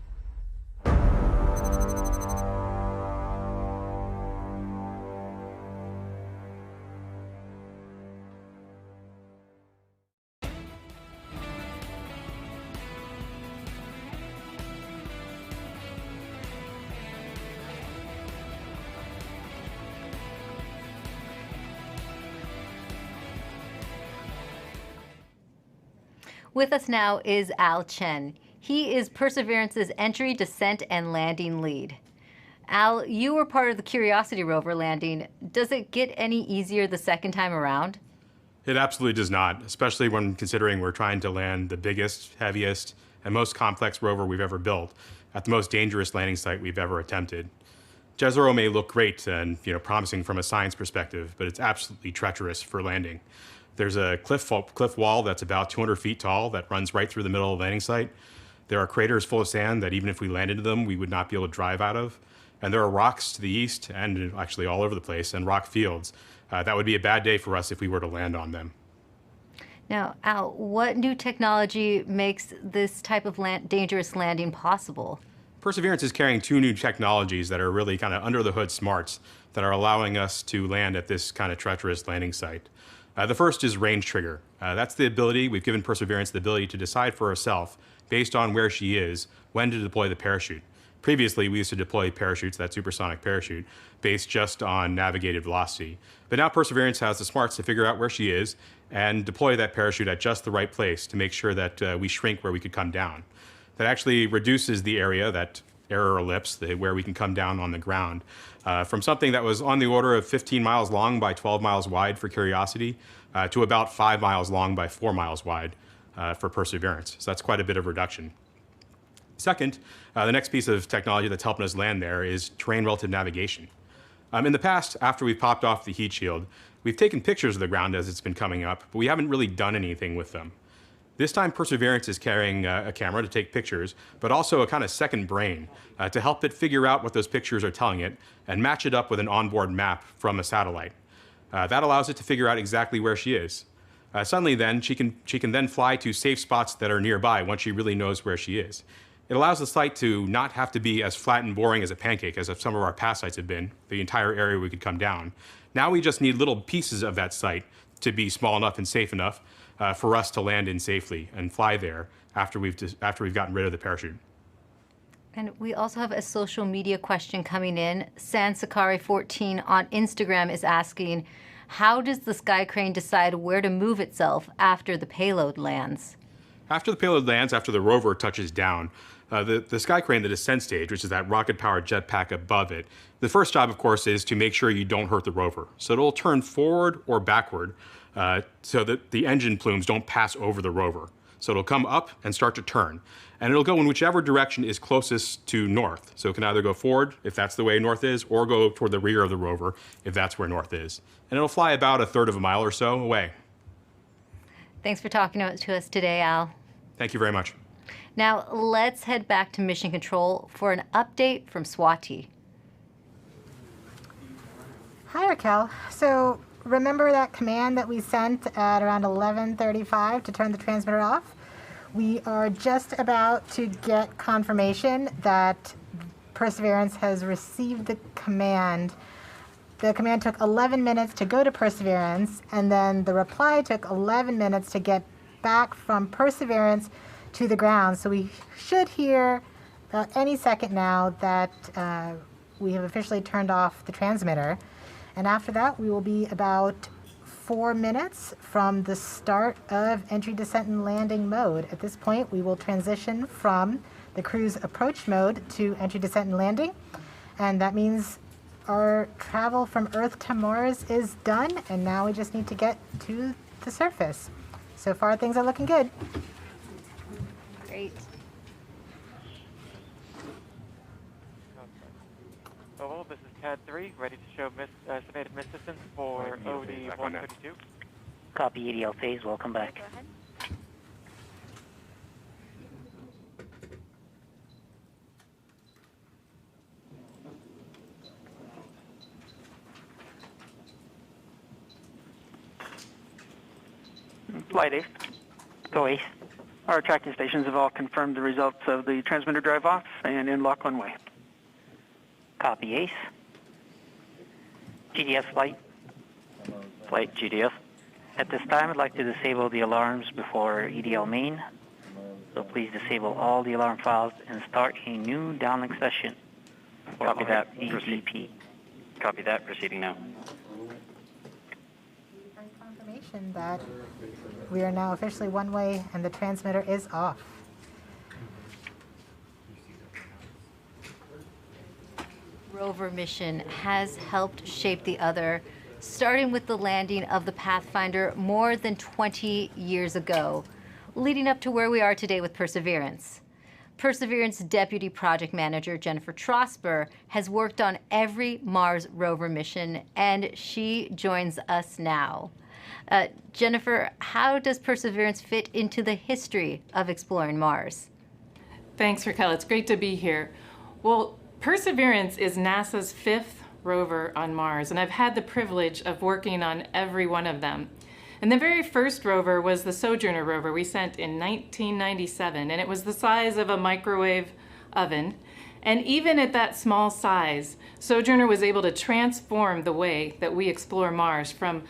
With us now is Al Chen. He is Perseverance's entry, descent, and landing lead. Al, you were part of the Curiosity rover landing. Does it get any easier the second time around? It absolutely does not, especially when considering we're trying to land the biggest, heaviest, and most complex rover we've ever built at the most dangerous landing site we've ever attempted. Jezero may look great and promising from a science perspective, but it's absolutely treacherous for landing. There's a cliff wall that's about 200 feet tall that runs right through the middle of the landing site. There are craters full of sand that even if we landed in them, we would not be able to drive out of. And there are rocks to the east and actually all over the place, and rock fields. That would be a bad day for us if we were to land on them. Now, Al, what new technology makes this type of dangerous landing possible? Perseverance is carrying two new technologies that are really kind of under the hood smarts that are allowing us to land at this kind of treacherous landing site. The first is range trigger. That's the ability, we've given Perseverance the ability to decide for herself, based on where she is, when to deploy the parachute. Previously, we used to deploy parachutes, that supersonic parachute, based just on navigated velocity. But now Perseverance has the smarts to figure out where she is and deploy that parachute at just the right place to make sure that we shrink where we could come down. That actually reduces the area, that error ellipse, where we can come down on the ground, from something that was on the order of 15 miles long by 12 miles wide for Curiosity to about 5 miles long by 4 miles wide for Perseverance. So that's quite a bit of reduction. Second, the next piece of technology that's helping us land there is terrain relative navigation. In the past, after we've popped off the heat shield, we've taken pictures of the ground as it's been coming up, but we haven't really done anything with them. This time, Perseverance is carrying a camera to take pictures, but also a kind of second brain to help it figure out what those pictures are telling it and match it up with an onboard map from a satellite. That allows it to figure out exactly where she is. Suddenly then, she can then fly to safe spots that are nearby once she really knows where she is. It allows the site to not have to be as flat and boring as a pancake as some of our past sites have been, the entire area we could come down. Now we just need little pieces of that site to be small enough and safe enough for us to land in safely and fly there after we've gotten rid of the parachute. And we also have a social media question coming in. Sansakari14 on Instagram is asking, how does the sky crane decide where to move itself after the payload lands? After the payload lands, after the rover touches down, the sky crane, the descent stage, which is that rocket-powered jetpack above it, the first job, of course, is to make sure you don't hurt the rover. So it'll turn forward or backward so that the engine plumes don't pass over the rover. So it'll come up and start to turn. And it'll go in whichever direction is closest to north. So it can either go forward, if that's the way north is, or go toward the rear of the rover, if that's where north is. And it'll fly about 1/3 of a mile or so away. Thanks for talking to us today, Al. Thank you very much. Now, let's head back to Mission Control for an update from Swati. Hi, Raquel. So remember that command that we sent at around 11:35 to turn the transmitter off? We are just about to get confirmation that Perseverance has received the command. The command took 11 minutes to go to Perseverance, and then the reply took 11 minutes to get back from Perseverance to the ground. So we should hear any second now that we have officially turned off the transmitter. And after that, we will be about 4 minutes from the start of entry, descent, and landing mode. At this point, we will transition from the cruise approach mode to entry, descent, and landing. And that means our travel from Earth to Mars is done, and now we just need to get to the surface. So far, things are looking good. Great. Hello, this is CAD 3, ready to show estimated miss distance for OD 132. Copy EDL phase, welcome back. Go ahead. Flight Ace. Go Ace. Our tracking stations have all confirmed the results of the transmitter drive-off and in lock one way. Copy Ace. GDS flight. Flight GDS. At this time, I'd like to disable the alarms before EDL main. So please disable all the alarm files and start a new downlink session. Copy that. EGP. Copy that. Proceeding now. Confirmation that we are now officially one way and the transmitter is off. Rover mission has helped shape the other, starting with the landing of the Pathfinder more than 20 years ago, leading up to where we are today with Perseverance. Perseverance Deputy Project Manager Jennifer Trosper has worked on every Mars rover mission, and she joins us now. Jennifer, how does Perseverance fit into the history of exploring Mars? Thanks, Raquel. It's great to be here. Well, Perseverance is NASA's 5th rover on Mars, and I've had the privilege of working on every one of them. And the very first rover was the Sojourner rover we sent in 1997, and it was the size of a microwave oven. And even at that small size, Sojourner was able to transform the way that we explore Mars, from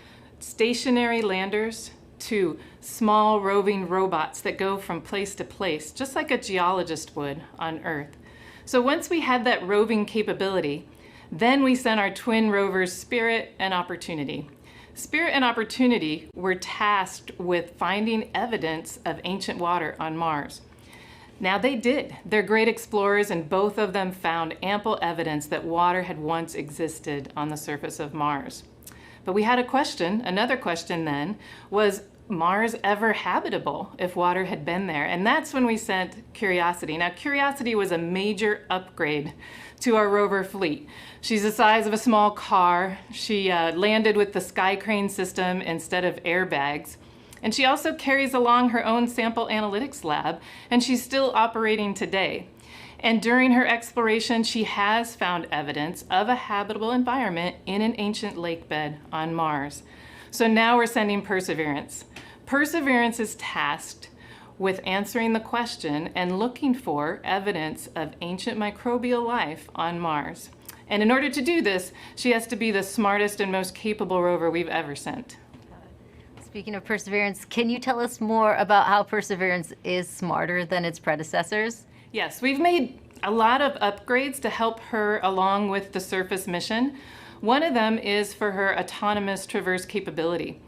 stationary landers to small roving robots that go from place to place, just like a geologist would on Earth. So once we had that roving capability, then we sent our twin rovers Spirit and Opportunity. Spirit and Opportunity were tasked with finding evidence of ancient water on Mars. Now they did. They're great explorers, and both of them found ample evidence that water had once existed on the surface of Mars. But we had a question. Another question then was Mars ever habitable if water had been there? And that's when we sent Curiosity. Now Curiosity was a major upgrade to our rover fleet. She's the size of a small car. She landed with the Sky Crane system instead of airbags. And she also carries along her own sample analytics lab, and she's still operating today. And during her exploration, she has found evidence of a habitable environment in an ancient lake bed on Mars. So now we're sending Perseverance. Perseverance is tasked with answering the question and looking for evidence of ancient microbial life on Mars. And in order to do this, she has to be the smartest and most capable rover we've ever sent. Speaking of Perseverance, can you tell us more about how Perseverance is smarter than its predecessors? Yes, we've made a lot of upgrades to help her along with the surface mission. One of them is for her autonomous traverse capability.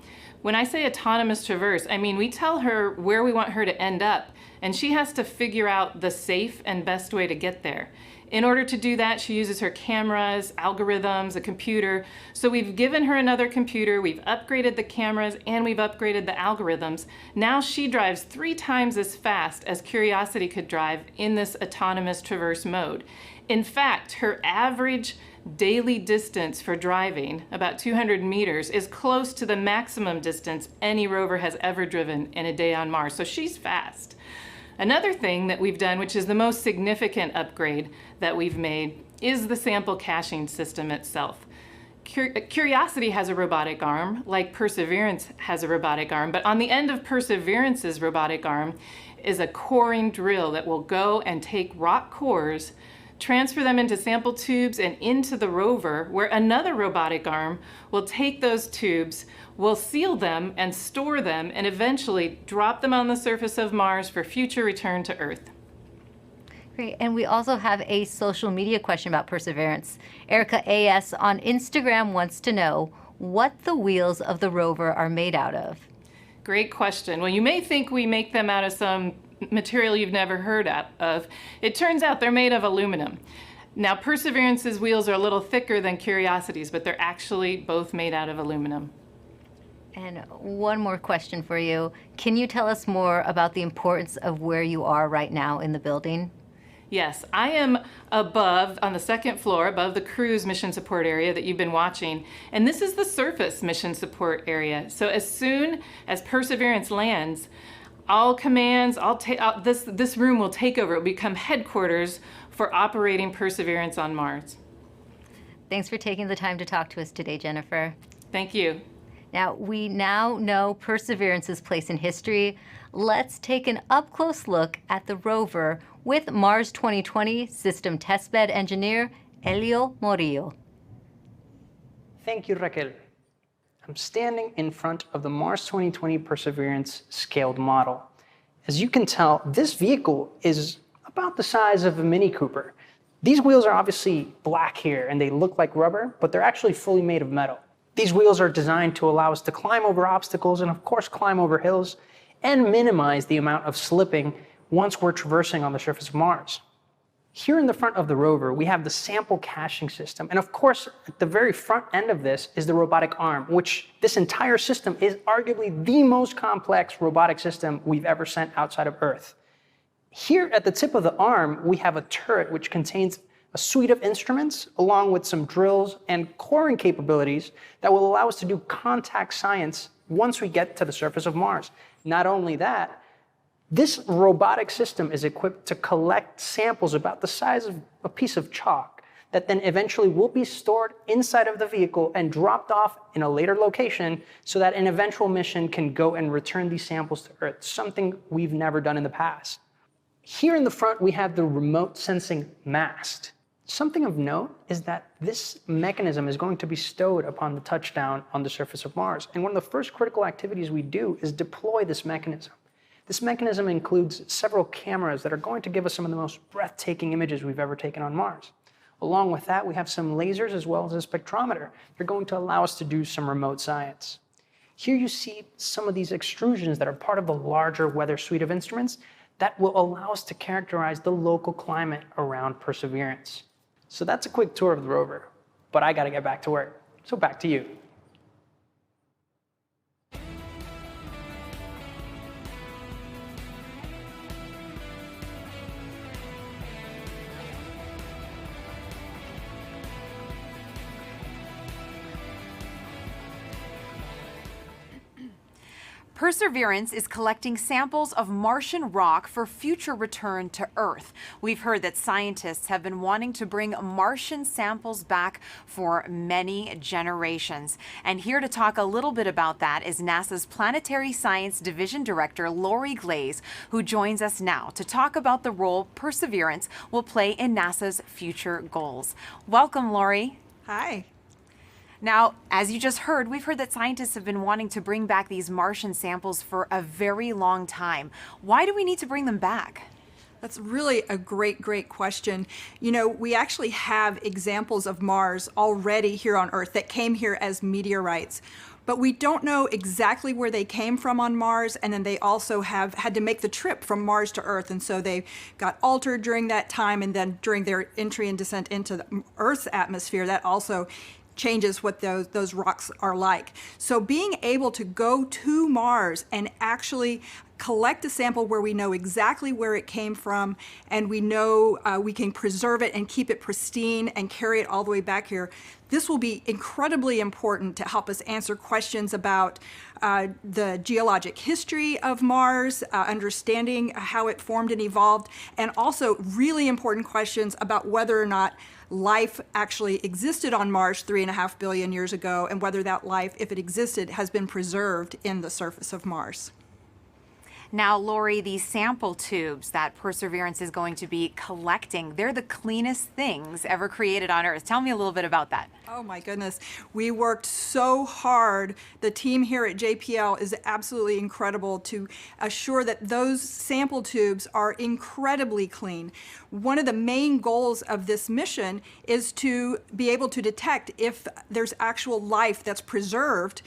When I say autonomous traverse, I mean we tell her where we want her to end up, and she has to figure out the safe and best way to get there. In order to do that, she uses her cameras, algorithms, a computer. So we've given her another computer, we've upgraded the cameras, and we've upgraded the algorithms. Now she drives 3 times as fast as Curiosity could drive in this autonomous traverse mode. In fact, her average daily distance for driving, about 200 meters, is close to the maximum distance any rover has ever driven in a day on Mars. So she's fast. Another thing that we've done, which is the most significant upgrade that we've made, is the sample caching system itself. Curiosity has a robotic arm, like Perseverance has a robotic arm, but on the end of Perseverance's robotic arm is a coring drill that will go and take rock cores, transfer them into sample tubes and into the rover, where another robotic arm will take those tubes, will seal them and store them, and eventually drop them on the surface of Mars for future return to Earth. Great, and we also have a social media question about Perseverance. Erica AS on Instagram wants to know what the wheels of the rover are made out of. Great question. Well, you may think we make them out of some material you've never heard of. It turns out they're made of aluminum. Now, Perseverance's wheels are a little thicker than Curiosity's, but they're actually both made out of aluminum. And one more question for you. Can you tell us more about the importance of where you are right now in the building? Yes, I am above, on the 2nd floor, above the cruise mission support area that you've been watching. And this is the surface mission support area. So as soon as Perseverance lands, all commands, this room will take over. It will become headquarters for operating Perseverance on Mars. Thanks for taking the time to talk to us today, Jennifer. Thank you. Now, we now know Perseverance's place in history. Let's take an up-close look at the rover with Mars 2020 System Testbed Engineer, Elio Morillo. Thank you, Raquel. I'm standing in front of the Mars 2020 Perseverance scaled model. As you can tell, this vehicle is about the size of a Mini Cooper. These wheels are obviously black here and they look like rubber, but they're actually fully made of metal. These wheels are designed to allow us to climb over obstacles and of course climb over hills and minimize the amount of slipping once we're traversing on the surface of Mars. Here in the front of the rover, we have the sample caching system. And of course, at the very front end of this is the robotic arm, which this entire system is arguably the most complex robotic system we've ever sent outside of Earth. Here at the tip of the arm, we have a turret which contains a suite of instruments along with some drills and coring capabilities that will allow us to do contact science once we get to the surface of Mars. Not only that, this robotic system is equipped to collect samples about the size of a piece of chalk that then eventually will be stored inside of the vehicle and dropped off in a later location so that an eventual mission can go and return these samples to Earth, something we've never done in the past. Here in the front, we have the remote sensing mast. Something of note is that this mechanism is going to be stowed upon the touchdown on the surface of Mars. And one of the first critical activities we do is deploy this mechanism. This mechanism includes several cameras that are going to give us some of the most breathtaking images we've ever taken on Mars. Along with that, we have some lasers as well as a spectrometer. They're going to allow us to do some remote science. Here you see some of these extrusions that are part of the larger weather suite of instruments that will allow us to characterize the local climate around Perseverance. So that's a quick tour of the rover, but I gotta get back to work. So back to you. Perseverance is collecting samples of Martian rock for future return to Earth. We've heard that scientists have been wanting to bring Martian samples back for many generations. And here to talk a little bit about that is NASA's Planetary Science Division Director, Lori Glaze, who joins us now to talk about the role Perseverance will play in NASA's future goals. Welcome, Lori. Hi. Now, as you just heard, we've heard that scientists have been wanting to bring back these Martian samples for a very long time. Why do we need to bring them back? That's really a great question. You know, we actually have examples of Mars already here on Earth that came here as meteorites. But we don't know exactly where they came from on Mars, and then they also have had to make the trip from Mars to Earth, and so they got altered during that time, and then during their entry and descent into the Earth's atmosphere, that also changes what those rocks are like. So being able to go to Mars and actually collect a sample where we know exactly where it came from, and we know we can preserve it and keep it pristine and carry it all the way back here, this will be incredibly important to help us answer questions about the geologic history of Mars, understanding how it formed and evolved, and also really important questions about whether or not life actually existed on Mars 3.5 billion years ago, and whether that life, if it existed, has been preserved in the surface of Mars. Now, Lori, these sample tubes that Perseverance is going to be collecting, they're the cleanest things ever created on Earth. Tell me a little bit about that. Oh my goodness. We worked so hard. The team here at JPL is absolutely incredible to assure that those sample tubes are incredibly clean. One of the main goals of this mission is to be able to detect if there's actual life that's preserved,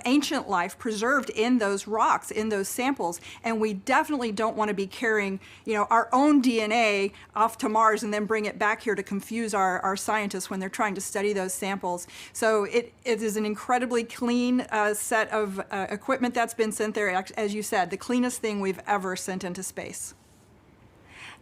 ancient life preserved in those rocks, in those samples. And we definitely don't want to be carrying, our own DNA off to Mars and then bring it back here to confuse our scientists when they're trying to study those samples. So it is an incredibly clean set of equipment that's been sent there. As you said, the cleanest thing we've ever sent into space.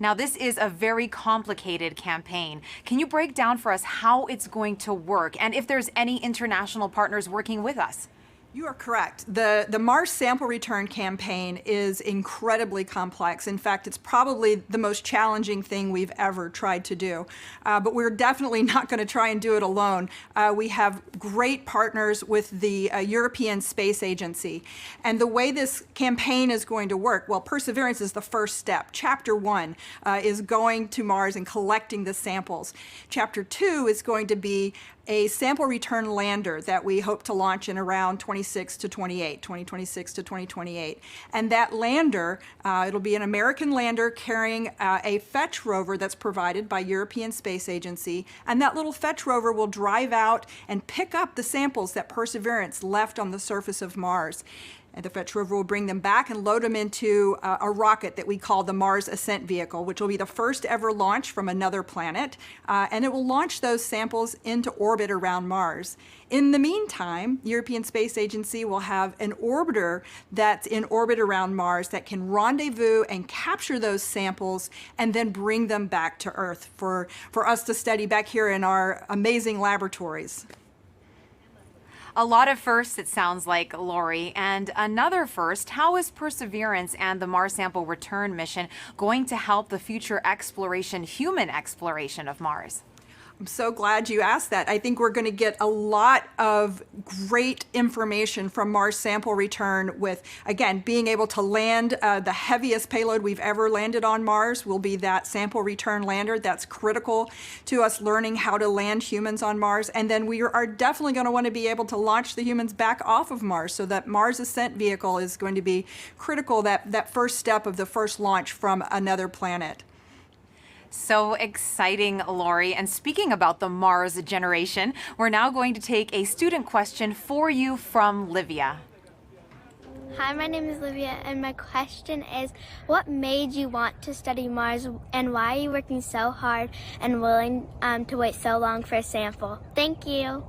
Now, this is a very complicated campaign. Can you break down for us how it's going to work and if there's any international partners working with us? You are correct. The Mars sample return campaign is incredibly complex. In fact, it's probably the most challenging thing we've ever tried to do. But we're definitely not going to try and do it alone. We have great partners with the European Space Agency. And the way this campaign is going to work, well, Perseverance is the first step. Chapter 1 is going to Mars and collecting the samples. Chapter 2 is going to be a sample return lander that we hope to launch in around 2026 to 2028. And that lander, it'll be an American lander carrying a fetch rover that's provided by European Space Agency. And that little fetch rover will drive out and pick up the samples that Perseverance left on the surface of Mars. And the fetch rover will bring them back and load them into a rocket that we call the Mars Ascent Vehicle, which will be the first ever launch from another planet. And it will launch those samples into orbit around Mars. In the meantime, the European Space Agency will have an orbiter that's in orbit around Mars that can rendezvous and capture those samples and then bring them back to Earth for us to study back here in our amazing laboratories. A lot of firsts, it sounds like, Lori. And another first, how is Perseverance and the Mars sample return mission going to help the future exploration, human exploration of Mars? I'm so glad you asked that. I think we're going to get a lot of great information from Mars sample return with, again, being able to land the heaviest payload we've ever landed on Mars will be that sample return lander. That's critical to us learning how to land humans on Mars. And then we are definitely going to want to be able to launch the humans back off of Mars. So that Mars Ascent Vehicle is going to be critical, that first step of the first launch from another planet. So exciting, Lori. And speaking about the Mars generation, we're now going to take a student question for you from Livia. Hi, my name is Livia, and my question is, what made you want to study Mars, and why are you working so hard and willing to wait so long for a sample? Thank you.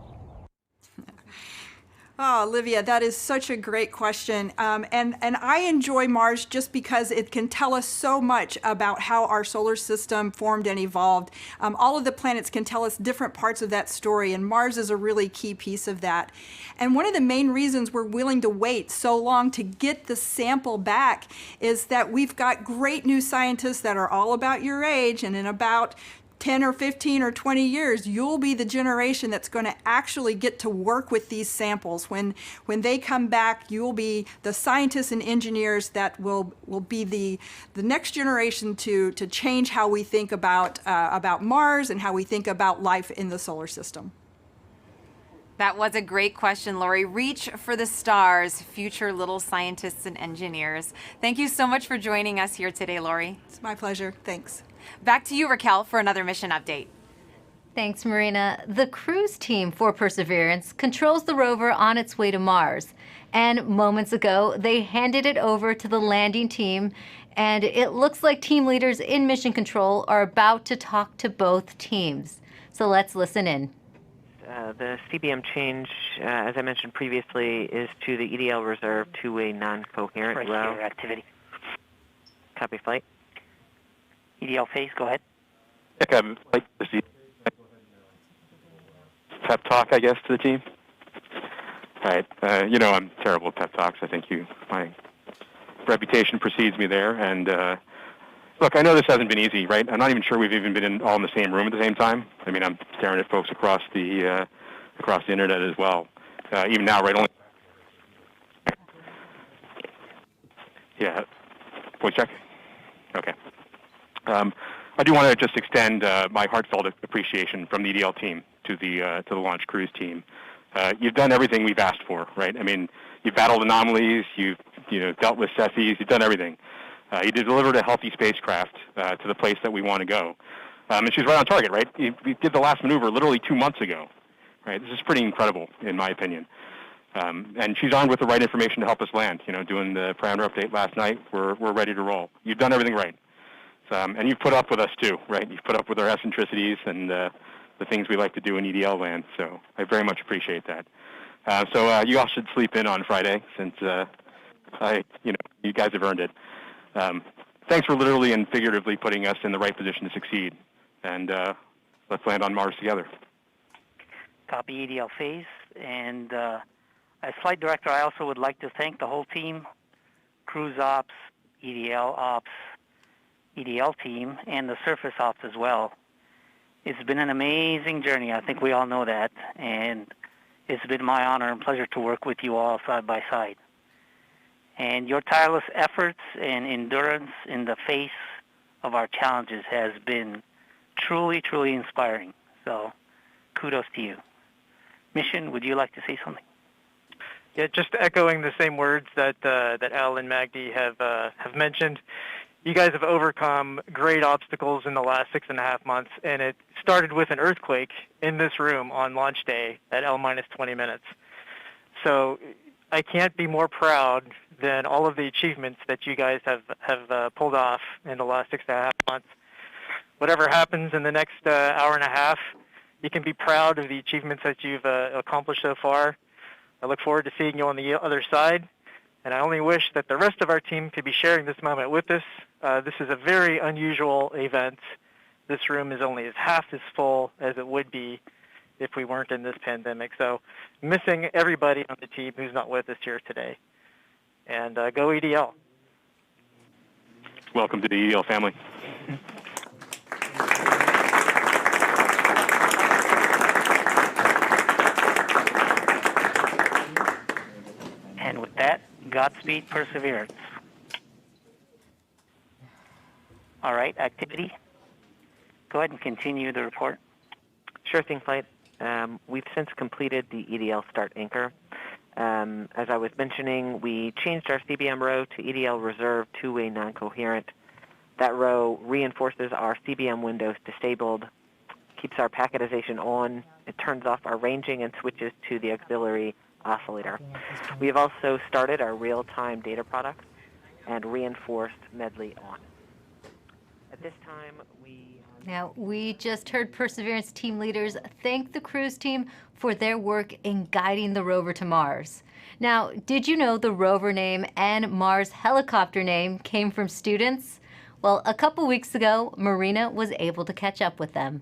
Oh, Olivia, that is such a great question. And I enjoy Mars just because it can tell us so much about how our solar system formed and evolved. All of the planets can tell us different parts of that story, and Mars is a really key piece of that. And one of the main reasons we're willing to wait so long to get the sample back is that we've got great new scientists that are all about your age, and in about 10 or 15 or 20 years, you'll be the generation that's going to actually get to work with these samples. When they come back, you'll be the scientists and engineers that will be the next generation to change how we think about Mars and how we think about life in the solar system. That was a great question, Lori. Reach for the stars, future little scientists and engineers. Thank you so much for joining us here today, Lori. It's my pleasure. Thanks. Back to you, Raquel, for another mission update. Thanks, Marina. The cruise team for Perseverance controls the rover on its way to Mars. And moments ago, they handed it over to the landing team. And it looks like team leaders in Mission Control are about to talk to both teams. So let's listen in. The CBM change, as I mentioned previously, is to the EDL reserve two-way non-coherent route. Activity. Copy flight. EDL phase, go ahead. Like pep talk, I guess, to the team. All right. I'm terrible at pep talks. I think my reputation precedes me there. And look, I know this hasn't been easy, right? I'm not even sure we've even been all in the same room at the same time. I mean, I'm staring at folks across the internet as well. Even now, right? Yeah. Voice check. Okay. I do want to just extend my heartfelt appreciation from the EDL team to the launch cruise team. You've done everything we've asked for, right? I mean, you've battled anomalies, you've dealt with Cepheids, you've done everything. You delivered a healthy spacecraft to the place that we want to go, and she's right on target, right? We did the last maneuver literally 2 months ago, right? This is pretty incredible, in my opinion. And she's armed with the right information to help us land. Doing the parameter update last night, we're ready to roll. You've done everything right. And you've put up with us too, right? You've put up with our eccentricities and the things we like to do in EDL land. So I very much appreciate that. So you all should sleep in on Friday, since you guys have earned it. Thanks for literally and figuratively putting us in the right position to succeed. And let's land on Mars together. Copy EDL phase, and As flight director, I also would like to thank the whole team, cruise ops, EDL ops, EDL team, and the surface ops as well. It's been an amazing journey. I think we all know that. And it's been my honor and pleasure to work with you all side by side. And your tireless efforts and endurance in the face of our challenges has been truly, truly inspiring. So kudos to you. Mission, would you like to say something? Yeah, just echoing the same words that Al and Magdi have mentioned. You guys have overcome great obstacles in the last 6.5 months, and it started with an earthquake in this room on launch day at L-20 minutes. So I can't be more proud than all of the achievements that you guys have pulled off in the last 6.5 months. Whatever happens in the next hour and a half, you can be proud of the achievements that you've accomplished so far. I look forward to seeing you on the other side. And I only wish that the rest of our team could be sharing this moment with us. This is a very unusual event. This room is only half as full as it would be if we weren't in this pandemic. So missing everybody on the team who's not with us here today. And go EDL. Welcome to the EDL family. And with that, Godspeed Perseverance. All right, activity. Go ahead and continue the report. Sure thing, Flight. We've since completed the EDL start anchor. As I was mentioning, we changed our CBM row to EDL reserve two-way non-coherent. That row reinforces our CBM windows disabled, keeps our packetization on, it turns off our ranging and switches to the auxiliary oscillator. We have also started our real-time data product and reinforced medley on. At this time, we just heard Perseverance team leaders thank the cruise team for their work in guiding the rover to Mars. Now, did you know the rover name and Mars helicopter name came from students? Well, a couple weeks ago, Marina was able to catch up with them.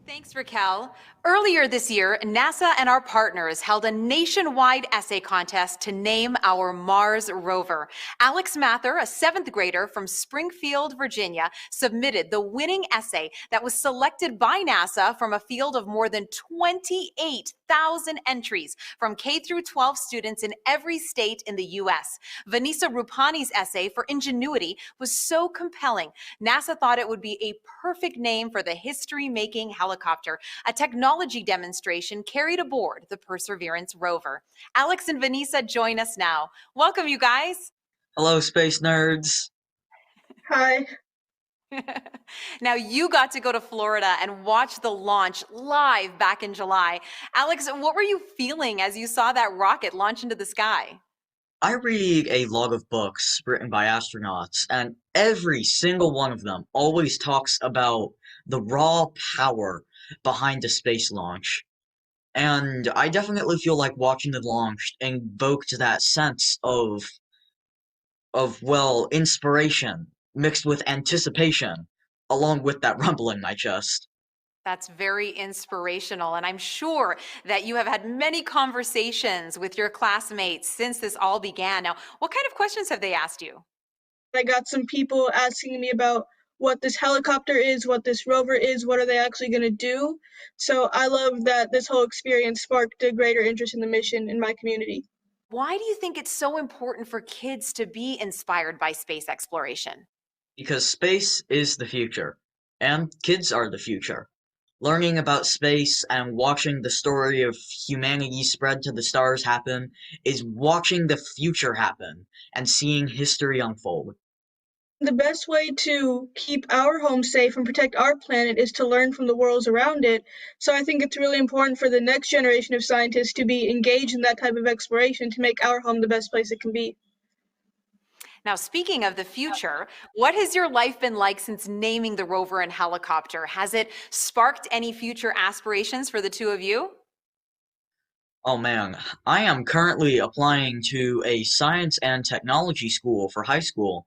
Thanks, Raquel. Earlier this year, NASA and our partners held a nationwide essay contest to name our Mars rover. Alex Mather, a 7th grader from Springfield, Virginia, submitted the winning essay that was selected by NASA from a field of more than 28,000 entries from K through 12 students in every state in the U.S. Vanessa Rupani's essay for Ingenuity was so compelling, NASA thought it would be a perfect name for the history-making helicopter, a technology demonstration carried aboard the Perseverance rover. Alex and Vanessa join us now. Welcome, you guys. Hello, space nerds. Hi. Now, you got to go to Florida and watch the launch live back in July. Alex, what were you feeling as you saw that rocket launch into the sky? I read a log of books written by astronauts, and every single one of them always talks about the raw power behind the space launch. And I definitely feel like watching the launch invoked that sense of inspiration mixed with anticipation, along with that rumble in my chest. That's very inspirational, and I'm sure that you have had many conversations with your classmates since this all began. Now, what kind of questions have they asked you? I got some people asking me about what this helicopter is, what this rover is, what are they actually going to do. So I love that this whole experience sparked a greater interest in the mission in my community. Why do you think it's so important for kids to be inspired by space exploration? Because space is the future, and kids are the future. Learning about space and watching the story of humanity spread to the stars happen is watching the future happen and seeing history unfold. The best way to keep our home safe and protect our planet is to learn from the worlds around it. So I think it's really important for the next generation of scientists to be engaged in that type of exploration to make our home the best place it can be. Now, speaking of the future, what has your life been like since naming the rover and helicopter? Has it sparked any future aspirations for the two of you? Oh man, I am currently applying to a science and technology school for high school.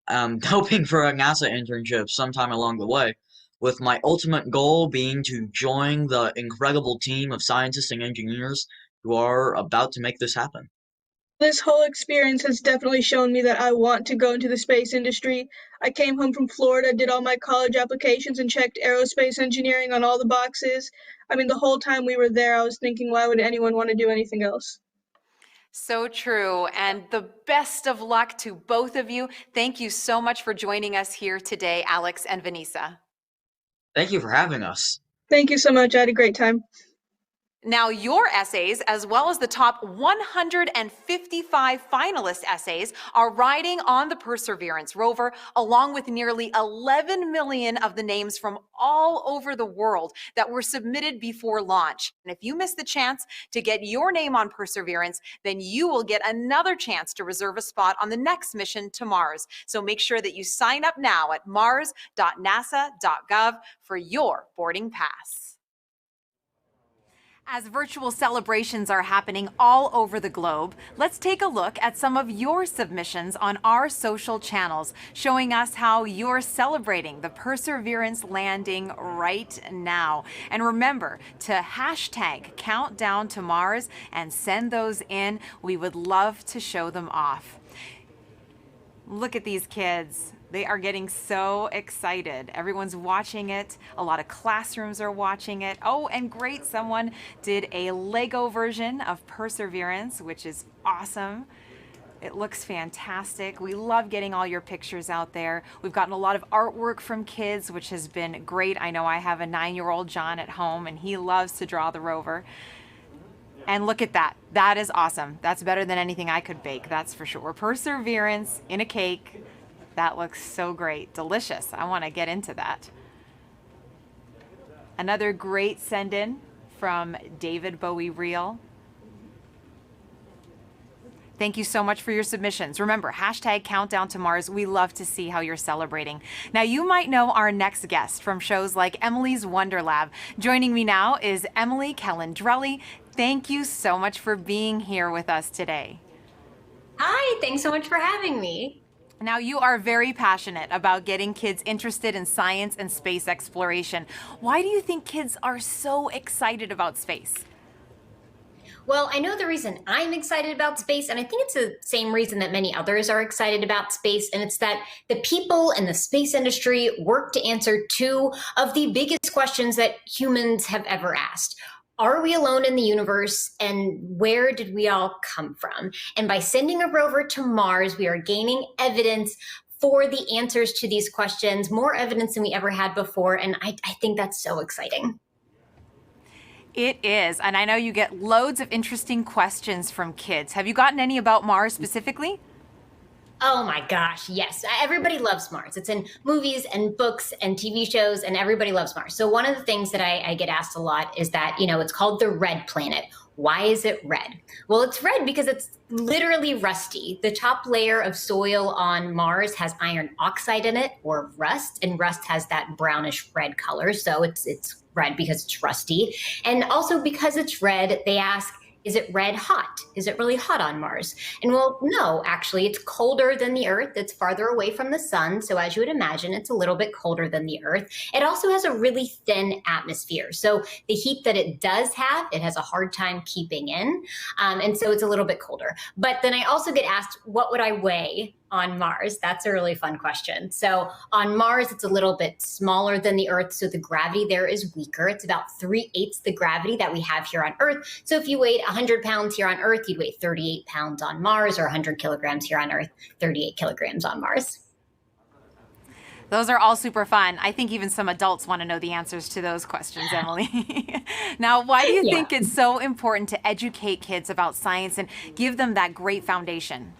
Hoping for a NASA internship sometime along the way, with my ultimate goal being to join the incredible team of scientists and engineers who are about to make this happen. This whole experience has definitely shown me that I want to go into the space industry. I came home from Florida, did all my college applications, and checked aerospace engineering on all the boxes. I mean, the whole time we were there, I was thinking, why would anyone want to do anything else? So true. And the best of luck to both of you. Thank you so much for joining us here today, Alex and Vanessa. Thank you for having us. Thank you so much. I had a great time. Now, your essays, as well as the top 155 finalist essays, are riding on the Perseverance rover, along with nearly 11 million of the names from all over the world that were submitted before launch. And if you miss the chance to get your name on Perseverance, then you will get another chance to reserve a spot on the next mission to Mars. So make sure that you sign up now at mars.nasa.gov for your boarding pass. As virtual celebrations are happening all over the globe, let's take a look at some of your submissions on our social channels, showing us how you're celebrating the Perseverance landing right now. And remember to hashtag Countdown to Mars and send those in. We would love to show them off. Look at these kids. They are getting so excited. Everyone's watching it. A lot of classrooms are watching it. Oh, and great, someone did a Lego version of Perseverance, which is awesome. It looks fantastic. We love getting all your pictures out there. We've gotten a lot of artwork from kids, which has been great. I know I have a 9-year-old John at home, and he loves to draw the rover. And look at that. That is awesome. That's better than anything I could bake, that's for sure. Perseverance in a cake. That looks so great. Delicious. I want to get into that. Another great send-in from David Bowie Reel. Thank you so much for your submissions. Remember, hashtag Countdown to Mars. We love to see how you're celebrating. Now, you might know our next guest from shows like Emily's Wonder Lab. Joining me now is Emily Calandrelli. Thank you so much for being here with us today. Hi, thanks so much for having me. Now, you are very passionate about getting kids interested in science and space exploration. Why do you think kids are so excited about space? Well, I know the reason I'm excited about space, and I think it's the same reason that many others are excited about space, and it's that the people in the space industry work to answer two of the biggest questions that humans have ever asked. Are we alone in the universe, and where did we all come from? And by sending a rover to Mars, we are gaining evidence for the answers to these questions, more evidence than we ever had before, and I think that's so exciting. It is, and I know you get loads of interesting questions from kids. Have you gotten any about Mars specifically? Oh my gosh, yes. Everybody loves Mars. It's in movies and books and TV shows, and everybody loves Mars. So one of the things that I get asked a lot is that, it's called the red planet. Why is it red? Well, it's red because it's literally rusty. The top layer of soil on Mars has iron oxide in it, or rust, and rust has that brownish red color. So it's red because it's rusty. And also because it's red, they ask, is it red hot? Is it really hot on Mars? And well, no, actually, it's colder than the Earth. It's farther away from the sun. So as you would imagine, it's a little bit colder than the Earth. It also has a really thin atmosphere. So the heat that it does have, it has a hard time keeping in. And so it's a little bit colder. But then I also get asked, what would I weigh on Mars? That's a really fun question. So on Mars, it's a little bit smaller than the Earth, so the gravity there is weaker. It's about 3/8 the gravity that we have here on Earth. So if you weighed 100 pounds here on Earth, you'd weigh 38 pounds on Mars, or 100 kilograms here on Earth, 38 kilograms on Mars. Those are all super fun. I think even some adults want to know the answers to those questions, Emily. Now, why do you think it's so important to educate kids about science and give them that great foundation?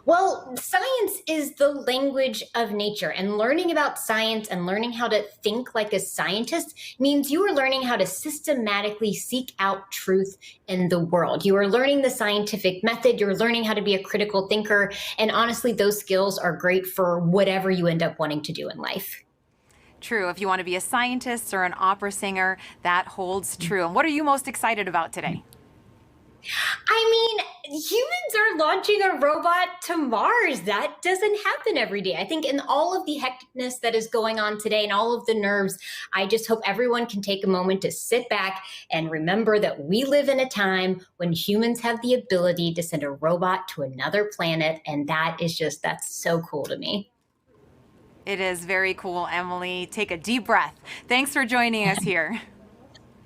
Well, science is the language of nature, and learning about science and learning how to think like a scientist means you are learning how to systematically seek out truth in the world. You are learning the scientific method, you're learning how to be a critical thinker, and honestly, those skills are great for whatever you end up wanting to do in life. True. If you want to be a scientist or an opera singer, that holds true. And what are you most excited about today? I mean, humans are launching a robot to Mars. That doesn't happen every day. I think in all of the hecticness that is going on today and all of the nerves, I just hope everyone can take a moment to sit back and remember that we live in a time when humans have the ability to send a robot to another planet. And that's so cool to me. It is very cool, Emily. Take a deep breath. Thanks for joining us here.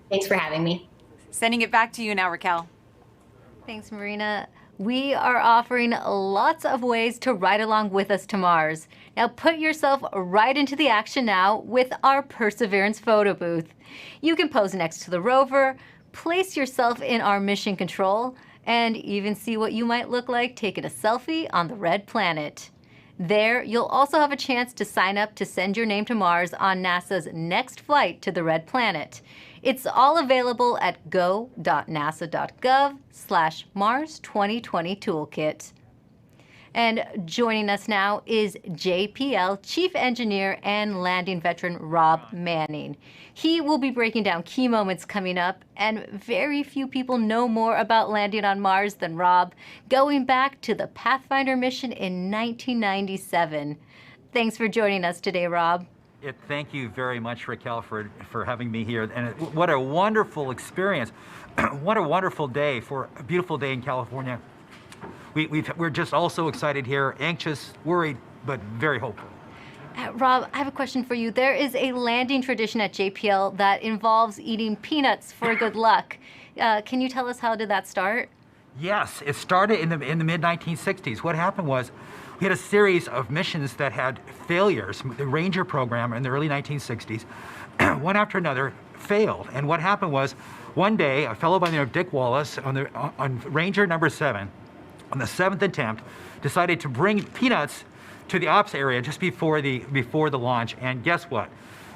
Thanks for having me. Sending it back to you now, Raquel. Thanks, Marina. We are offering lots of ways to ride along with us to Mars. Now put yourself right into the action now with our Perseverance photo booth. You can pose next to the rover, place yourself in our mission control, and even see what you might look like taking a selfie on the red planet. There, you'll also have a chance to sign up to send your name to Mars on NASA's next flight to the red planet. It's all available at go.nasa.gov/Mars 2020 Toolkit. And joining us now is JPL Chief Engineer and Landing Veteran Rob Manning. He will be breaking down key moments coming up, and very few people know more about landing on Mars than Rob, going back to the Pathfinder mission in 1997. Thanks for joining us today, Rob. Thank you very much, Raquel, for having me here. And what a wonderful experience. What a wonderful day for a beautiful day in California. We're just all so excited here, anxious, worried, but very hopeful. Rob, I have a question for you. There is a landing tradition at JPL that involves eating peanuts for good luck. Can you tell us how did that start? Yes, it started in the mid-1960s. What happened was we had a series of missions that had failures. The Ranger program in the early 1960s, one after another, failed. And what happened was, one day, a fellow by the name of Dick Wallace on Ranger number 7, on the 7th attempt, decided to bring peanuts to the ops area just before the launch. And guess what?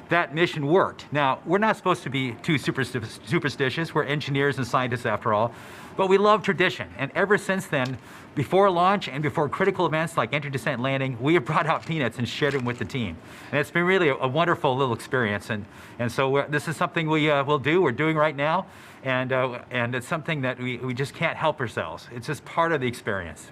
That mission worked. Now, we're not supposed to be too superstitious. We're engineers and scientists after all. But we love tradition. And ever since then, before launch and before critical events like entry, descent, and landing, we have brought out peanuts and shared them with the team. And it's been really a wonderful little experience. And so this is something we're doing right now. And it's something that we just can't help ourselves. It's just part of the experience.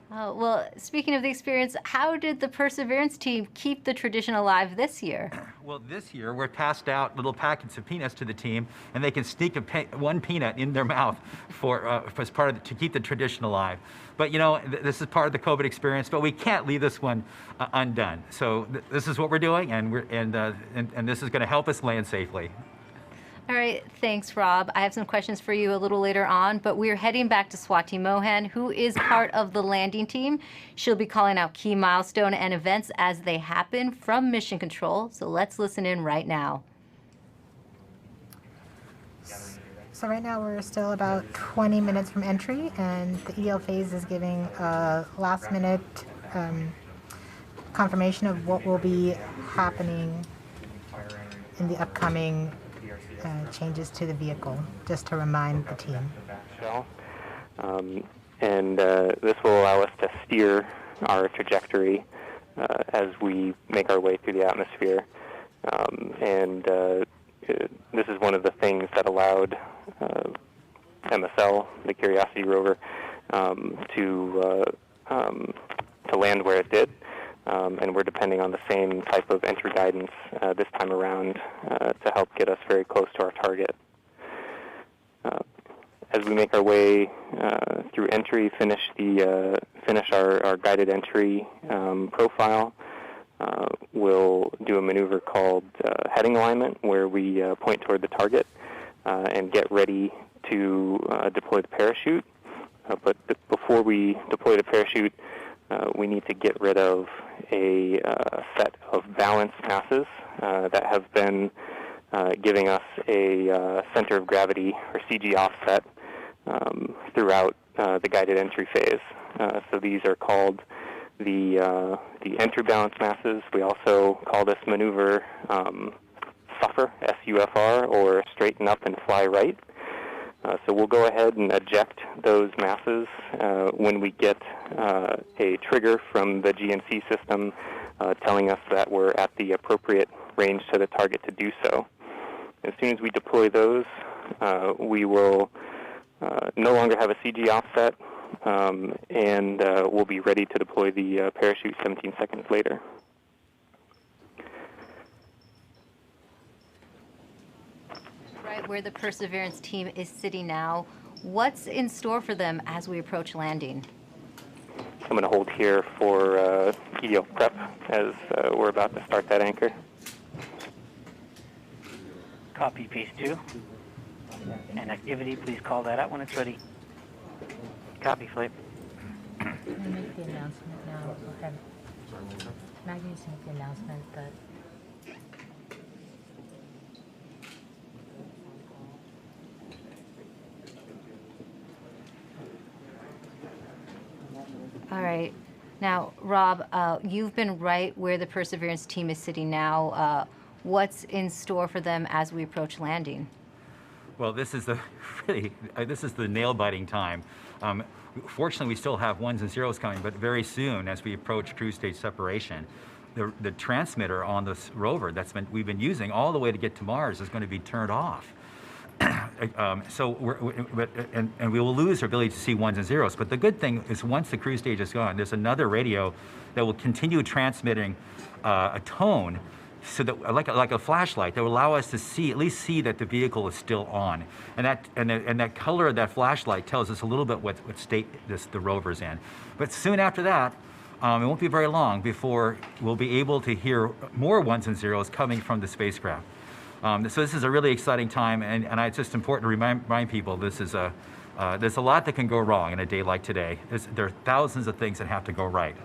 Well, speaking of the experience, how did the Perseverance team keep the tradition alive this year? Well, this year we're passed out little packets of peanuts to the team, and they can sneak one peanut in their mouth as part of to keep the tradition alive. But you know, this is part of the COVID experience, but we can't leave this one undone. So this is what we're doing, and this is going to help us land safely. All right, thanks, Rob. I have some questions for you a little later on, but we're heading back to Swati Mohan, who is part of the landing team. She'll be calling out key milestone and events as they happen from Mission Control. So let's listen in right now. So right now we're still about 20 minutes from entry, and the EL phase is giving a last-minute confirmation of what will be happening in the upcoming changes to the vehicle, just to remind the team. This will allow us to steer our trajectory as we make our way through the atmosphere. This is one of the things that allowed MSL, the Curiosity rover, to land where it did. And we're depending on the same type of entry guidance this time around to help get us very close to our target. As we make our way through entry, finish our guided entry profile, we'll do a maneuver called heading alignment, where we point toward the target and get ready to deploy the parachute. But before we deploy the parachute, we need to get rid of a set of balance masses that have been giving us a center of gravity, or CG offset, throughout the guided entry phase. So these are called the entry balance masses. We also call this maneuver SUFR, S-U-F-R, or straighten up and fly right. So we'll go ahead and eject those masses when we get a trigger from the GNC system telling us that we're at the appropriate range to the target to do so. As soon as we deploy those, we will no longer have a CG offset, and we'll be ready to deploy the parachute 17 seconds later. Right where the Perseverance team is sitting now, what's in store for them as we approach landing? I'm going to hold here for EDL prep as we're about to start that anchor. Copy, piece 2. And activity, please call that out when it's ready. Copy, Flight. Can I make the announcement now? Go ahead. Maggie's make the announcement, but All right. Now, Rob, you've been right where the Perseverance team is sitting now. What's in store for them as we approach landing? Well, this is the this is the nail-biting time. Fortunately, we still have ones and zeros coming, but very soon, as we approach cruise stage separation, the transmitter on this rover we've been using all the way to get to Mars is going to be turned off. So we will lose our ability to see ones and zeros. But the good thing is, once the cruise stage is gone, there's another radio that will continue transmitting a tone, so that like a flashlight, that will allow us to at least see that the vehicle is still on, and that color of that flashlight tells us a little bit what state the rover's in. But soon after that, it won't be very long before we'll be able to hear more ones and zeros coming from the spacecraft. So this is a really exciting time, and it's just important to remind people there's a lot that can go wrong in a day like today. There are thousands of things that have to go right.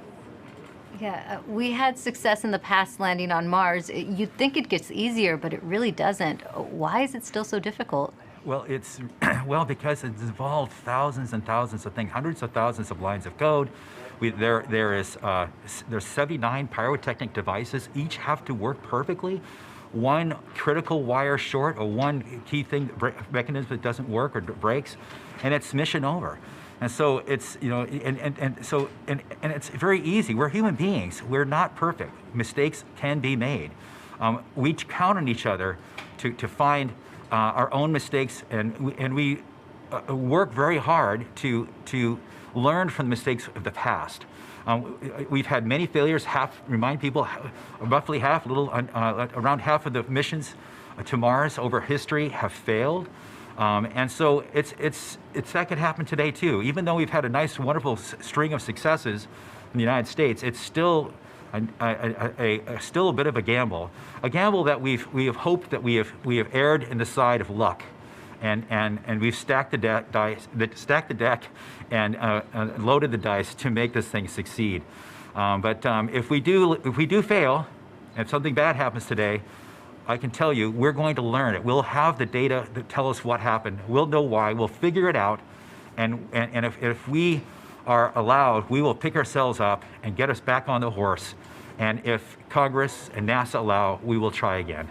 Yeah, we had success in the past landing on Mars. You'd think it gets easier, but it really doesn't. Why is it still so difficult? Well, because it's involved thousands and thousands of things, hundreds of thousands of lines of code. There's 79 pyrotechnic devices. Each have to work perfectly. One critical wire short, or one key thing mechanism that doesn't work or breaks, and it's mission over. And so it's, and it's very easy. We're human beings. We're not perfect. Mistakes can be made. We count on each other to find our own mistakes, and we work very hard to learn from the mistakes of the past. We've had many failures. Remind people, roughly half, around half of the missions to Mars over history have failed. And so that could happen today too. Even though we've had a nice, wonderful string of successes in the United States, it's still still a bit of a gamble that we have hoped that we have erred in the side of luck, and we've stacked the deck and loaded the dice to make this thing succeed. But if we do fail, if something bad happens today, I can tell you, we're going to learn it. We'll have the data that tell us what happened. We'll know why. We'll figure it out. And if we are allowed, we will pick ourselves up and get us back on the horse. And if Congress and NASA allow, we will try again.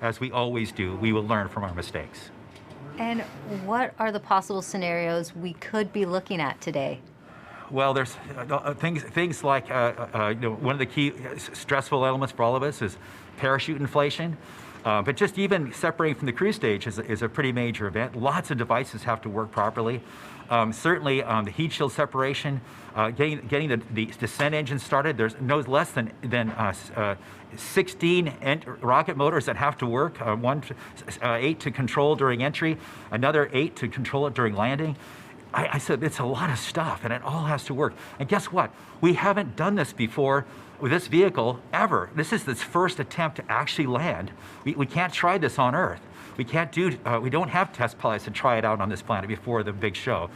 As we always do, we will learn from our mistakes. And what are the possible scenarios we could be looking at today? Well, there's things like one of the key stressful elements for all of us is parachute inflation. But just even separating from the cruise stage is a pretty major event. Lots of devices have to work properly. Certainly, the heat shield separation, getting the descent engine started. There's no less than 16 rocket motors that have to work. 8 to control during entry, another 8 to control it during landing. I said it's a lot of stuff, and it all has to work. And guess what? We haven't done this before with this vehicle ever. This is its first attempt to actually land. We can't try this on Earth. We can't we don't have test pilots to try it out on this planet before the big show.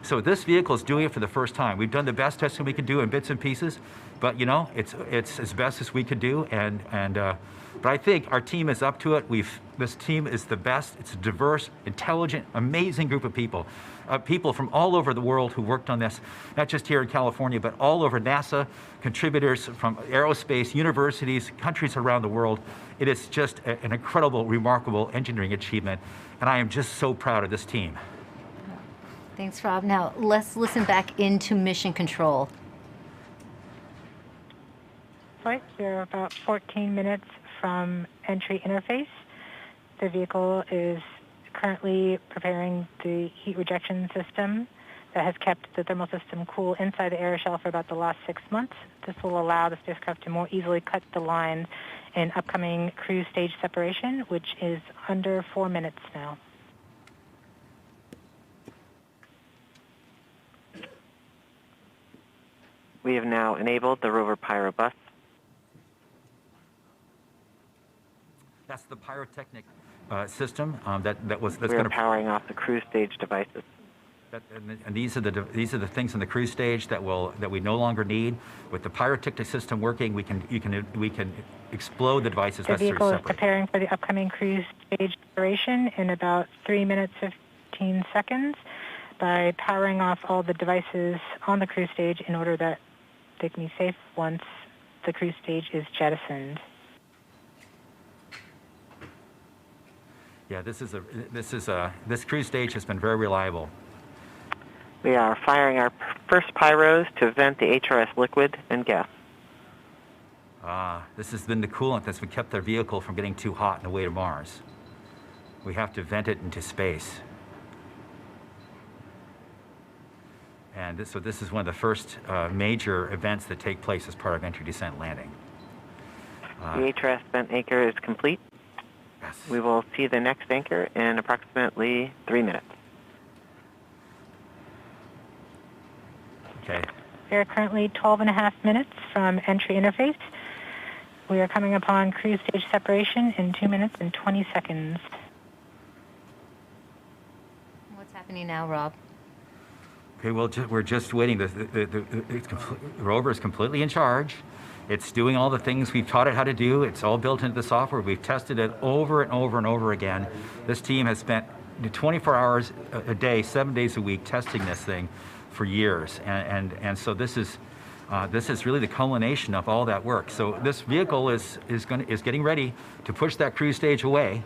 So this vehicle is doing it for the first time. We've done the best testing we can do in bits and pieces, but it's as best as we could do. But I think our team is up to it. This team is the best. It's a diverse, intelligent, amazing group of people. People from all over the world who worked on this, not just here in California, but all over NASA, contributors from aerospace, universities, countries around the world. It is just an incredible, remarkable engineering achievement, and I am just so proud of this team. Thanks, Rob. Now, let's listen back into Mission Control. Flight, we're about 14 minutes from entry interface. The vehicle is currently preparing the heat rejection system that has kept the thermal system cool inside the air shell for about the last 6 months. This will allow the spacecraft to more easily cut the line in upcoming cruise stage separation, which is under 4 minutes now. We have now enabled the rover pyro bus. That's the pyrotechnic system that's We going are to powering off the cruise stage devices. and these are the things in the cruise stage that we no longer need. With the pyrotechnic system working, we can explode the devices The necessary to vehicle is separate. preparing for the upcoming cruise stage separation in about 3 minutes 15 seconds by powering off all the devices on the cruise stage in order that they can be safe once the cruise stage is jettisoned. Yeah, this cruise stage has been very reliable. We are firing our first pyros to vent the HRS liquid and gas. This has been the coolant that's kept our vehicle from getting too hot on the way to Mars. We have to vent it into space. And so this is one of the first major events that take place as part of entry, descent, landing. The HRS vent anchor is complete. Yes. We will see the next anchor in approximately 3 minutes. Okay. We are currently 12.5 minutes from entry interface. We are coming upon cruise stage separation in 2 minutes and 20 seconds. What's happening now, Rob? Okay, well, we're just waiting. The rover is completely in charge. It's doing all the things we've taught it how to do. It's all built into the software. We've tested it over and over and over again. This team has spent 24 hours a day, 7 days a week, testing this thing for years. And so this is really the culmination of all that work. So this vehicle is getting ready to push that cruise stage away.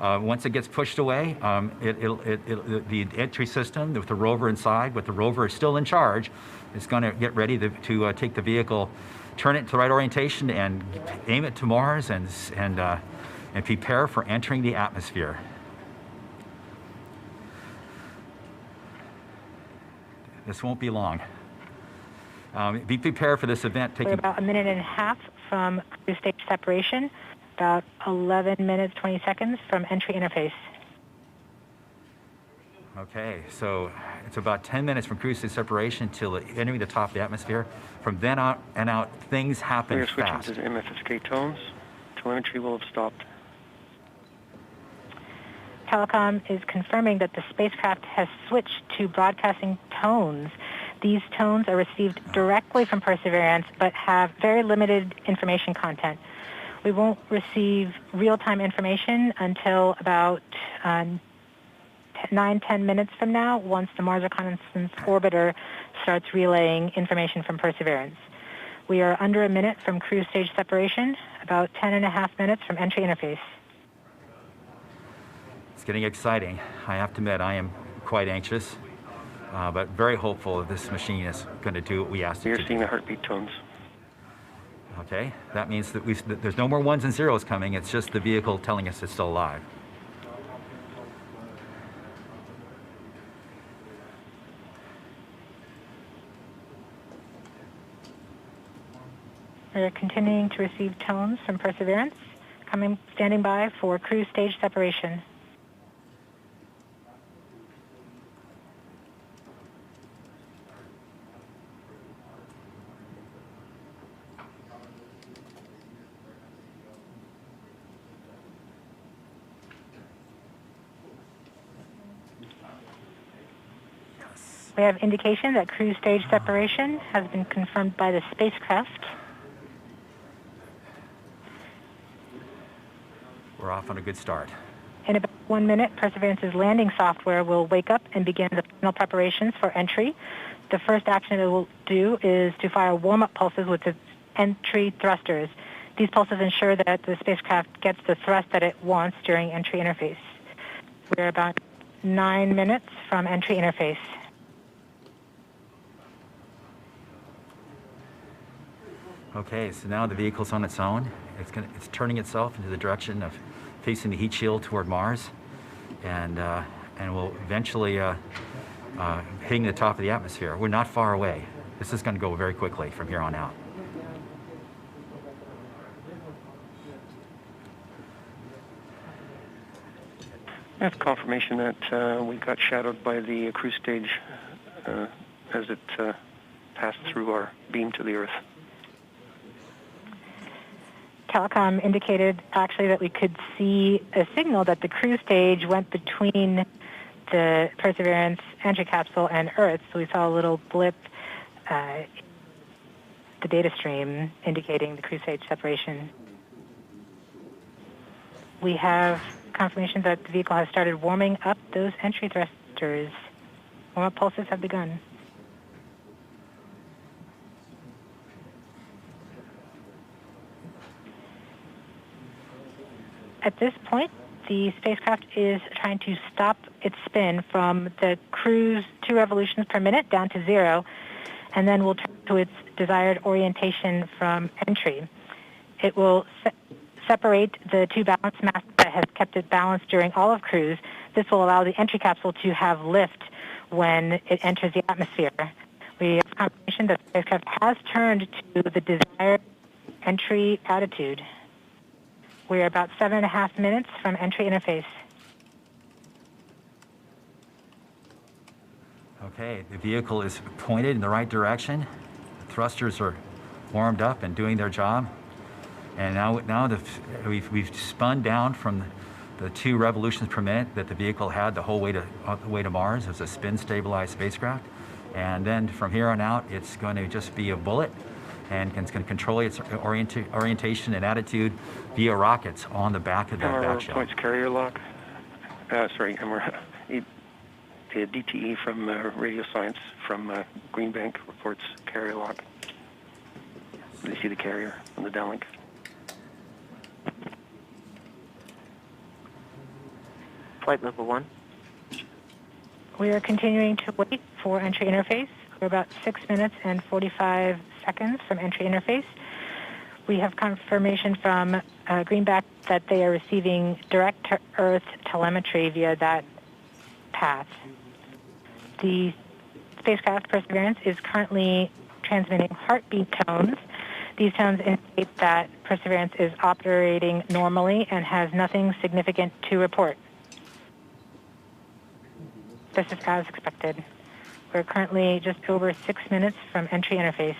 Once it gets pushed away, the entry system with the rover inside, with the rover still in charge, is going to get ready to take the vehicle, turn it to the right orientation, and aim it to Mars, and prepare for entering the atmosphere. This won't be long. Be prepared for this event. We're about 1.5 minutes from cruise stage separation, about 11 minutes 20 seconds from entry interface. Okay, so it's about 10 minutes from cruise stage separation till entering the top of the atmosphere. From then on and out, things happen We are fast. switching to MFSK tones. Telemetry will have stopped. Telecom is confirming that the spacecraft has switched to broadcasting tones. These tones are received directly from Perseverance, but have very limited information content. We won't receive real-time information until about 9-10 minutes from now, once the Mars Reconnaissance Orbiter starts relaying information from Perseverance. We are under a minute from cruise stage separation, about 10.5 minutes from entry interface. It's getting exciting. I have to admit, I am quite anxious, but very hopeful that this machine is going to do what we asked it to do. We are seeing the heartbeat tones. Okay, that means that there's no more ones and zeros coming. It's just the vehicle telling us it's still alive. We're continuing to receive tones from Perseverance, standing by for cruise stage separation. We have indication that cruise stage separation has been confirmed by the spacecraft. We're off on a good start. In about 1 minute, Perseverance's landing software will wake up and begin the final preparations for entry. The first action it will do is to fire warm-up pulses with its entry thrusters. These pulses ensure that the spacecraft gets the thrust that it wants during entry interface. We're about 9 minutes from entry interface. Okay, so now the vehicle's on its own. It's turning itself into the direction of facing the heat shield toward Mars. and we'll eventually hitting the top of the atmosphere. We're not far away. This is going to go very quickly from here on out. I have confirmation that we got shadowed by the cruise stage as it passed through our beam to the Earth. Telecom indicated actually that we could see a signal that the cruise stage went between the Perseverance entry capsule and Earth. So we saw a little blip, the data stream indicating the cruise stage separation. We have confirmation that the vehicle has started warming up those entry thrusters. Warm-up pulses have begun. At this point, the spacecraft is trying to stop its spin from the cruise 2 revolutions per minute down to 0, and then will turn to its desired orientation from entry. It will separate the 2 balance masses that has kept it balanced during all of cruise. This will allow the entry capsule to have lift when it enters the atmosphere. We have confirmation that the spacecraft has turned to the desired entry attitude. We are about 7.5 minutes from entry interface. Okay, the vehicle is pointed in the right direction. The thrusters are warmed up and doing their job. And now we've spun down from the 2 revolutions per minute that the vehicle had the whole way to Mars. It was a spin-stabilized spacecraft. And then from here on out, it's going to just be a bullet, and it's going to control its orientation and attitude via rockets on the back of the back shell. Points carrier lock. Sorry, the DTE from Radio Science from Greenbank reports carrier lock. Do you see the carrier on the downlink? Flight level 1. We are continuing to wait for entry interface. We're about 6 minutes and 45 seconds from entry interface. We have confirmation from Greenback that they are receiving direct-to-Earth telemetry via that path. The spacecraft Perseverance is currently transmitting heartbeat tones. These tones indicate that Perseverance is operating normally and has nothing significant to report. This is as expected. We're currently just over 6 minutes from entry interface.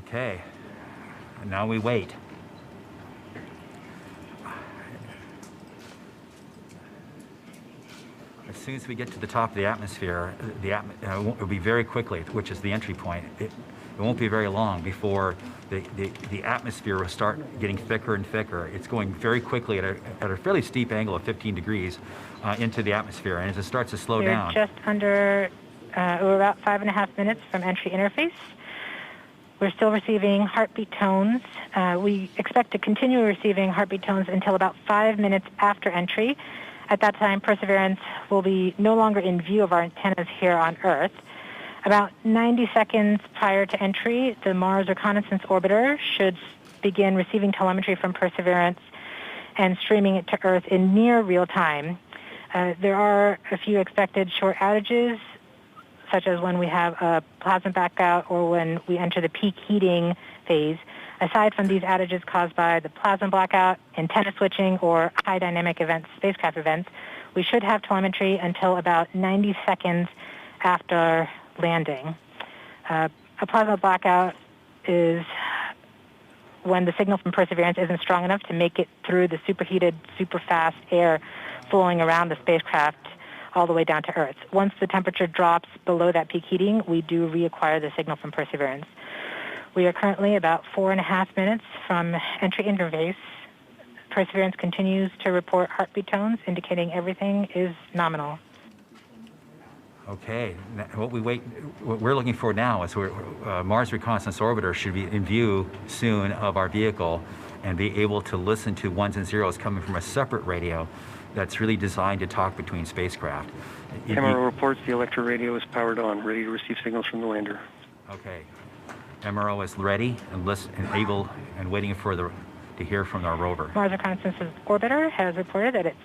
Okay, and now we wait. As soon as we get to the top of the atmosphere, it will be very quickly, which is the entry point. It won't be very long before the atmosphere will start getting thicker and thicker. It's going very quickly at a fairly steep angle of 15 degrees into the atmosphere, and as it starts to slow down. We're just under, we're about 5.5 minutes from entry interface. We're still receiving heartbeat tones. We expect to continue receiving heartbeat tones until about 5 minutes after entry. At that time, Perseverance will be no longer in view of our antennas here on Earth. About 90 seconds prior to entry, the Mars Reconnaissance Orbiter should begin receiving telemetry from Perseverance and streaming it to Earth in near real time. There are a few expected short outages, such as when we have a plasma blackout or when we enter the peak heating phase. Aside from these outages caused by the plasma blackout, antenna switching, or high dynamic events, spacecraft events, we should have telemetry until about 90 seconds after landing. A plasma blackout is when the signal from Perseverance isn't strong enough to make it through the superheated, super fast air flowing around the spacecraft all the way down to Earth. Once the temperature drops below that peak heating, we do reacquire the signal from Perseverance. We are currently about 4.5 minutes from entry interface. Perseverance continues to report heartbeat tones, indicating everything is nominal. Okay, what we're looking for now is Mars Reconnaissance Orbiter should be in view soon of our vehicle and be able to listen to ones and zeros coming from a separate radio that's really designed to talk between spacecraft. Camera reports the electro radio is powered on, ready to receive signals from the lander. Okay. MRO is ready and able and waiting to hear from our rover. Mars Reconnaissance Orbiter has reported that it's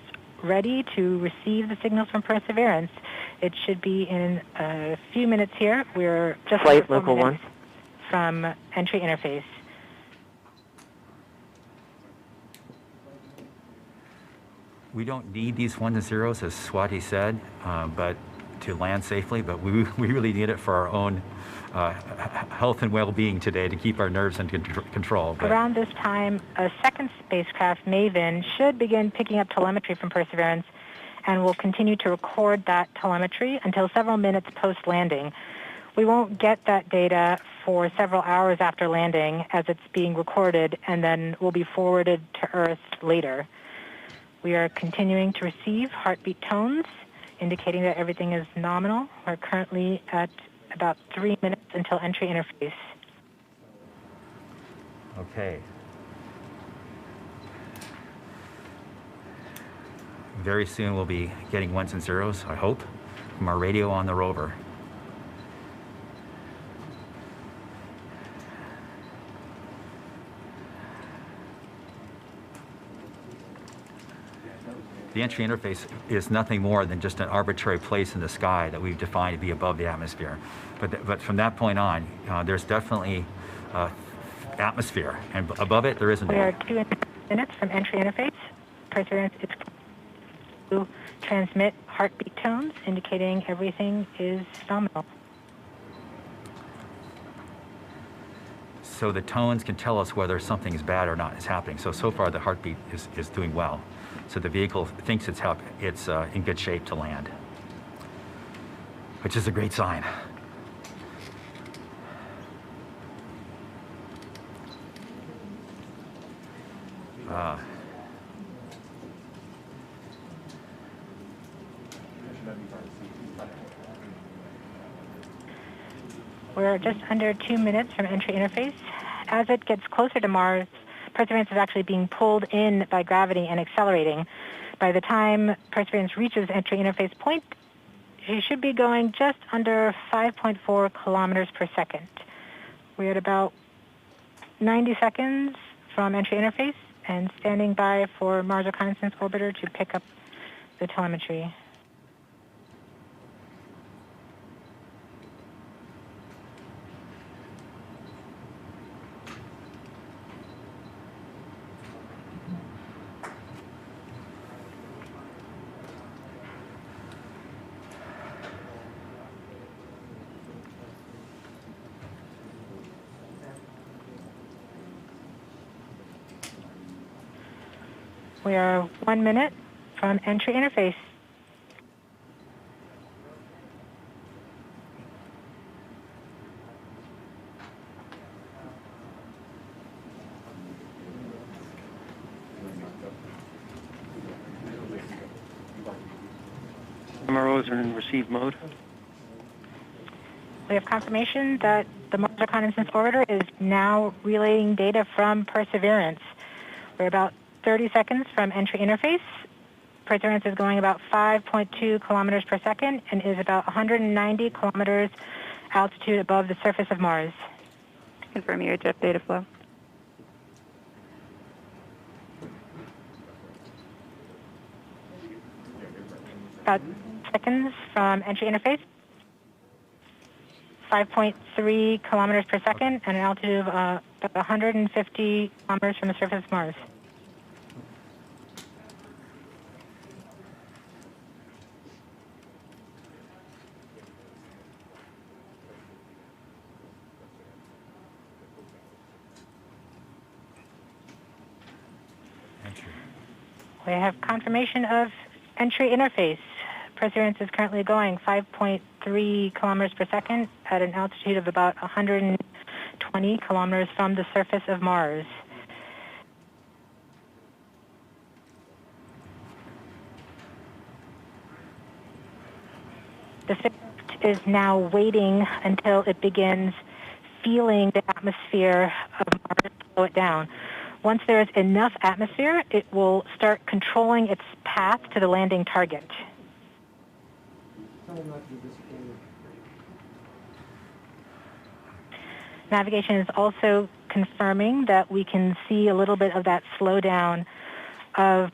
ready to receive the signals from Perseverance. It should be in a few minutes here. We're just Flight local 1 from entry interface. We don't need these 1s and 0s, as Swati said, but to land safely, but we really need it for our own health and well-being today, to keep our nerves in control. But around this time, a second spacecraft, Maven, should begin picking up telemetry from Perseverance and will continue to record that telemetry until several minutes post-landing. We won't get that data for several hours after landing, as it's being recorded and then will be forwarded to Earth later. We are continuing to receive heartbeat tones, indicating that everything is nominal. We're currently at about 3 minutes until entry interface. Okay. Very soon we'll be getting 1s and 0s, I hope, from our radio on the rover. The entry interface is nothing more than just an arbitrary place in the sky that we've defined to be above the atmosphere. But from that point on, there's definitely atmosphere, and above it there isn't. We are 2 minutes from entry interface. Perseverance is to transmit heartbeat tones, indicating everything is nominal. So the tones can tell us whether something is bad or not is happening. So far the heartbeat is doing well. So the vehicle thinks it's in good shape to land, which is a great sign. We're just under 2 minutes from entry interface. As it gets closer to Mars, Perseverance is actually being pulled in by gravity and accelerating. By the time Perseverance reaches entry interface point, she should be going just under 5.4 kilometers per second. We're at about 90 seconds from entry interface and standing by for Mars Reconnaissance Orbiter to pick up the telemetry. We are 1 minute from entry interface. MROs are in receive mode. We have confirmation that the Mars Reconnaissance Orbiter is now relaying data from Perseverance. We're about 30 seconds from entry interface. Perseverance is going about 5.2 kilometers per second and is about 190 kilometers altitude above the surface of Mars. Confirm your jet data flow. About seconds from entry interface. 5.3 kilometers per second and an altitude of about 150 kilometers from the surface of Mars. We have confirmation of entry interface. Perseverance is currently going 5.3 kilometers per second at an altitude of about 120 kilometers from the surface of Mars. The spacecraft is now waiting until it begins feeling the atmosphere of Mars to slow it down. Once there is enough atmosphere, it will start controlling its path to the landing target. Navigation is also confirming that we can see a little bit of that slowdown of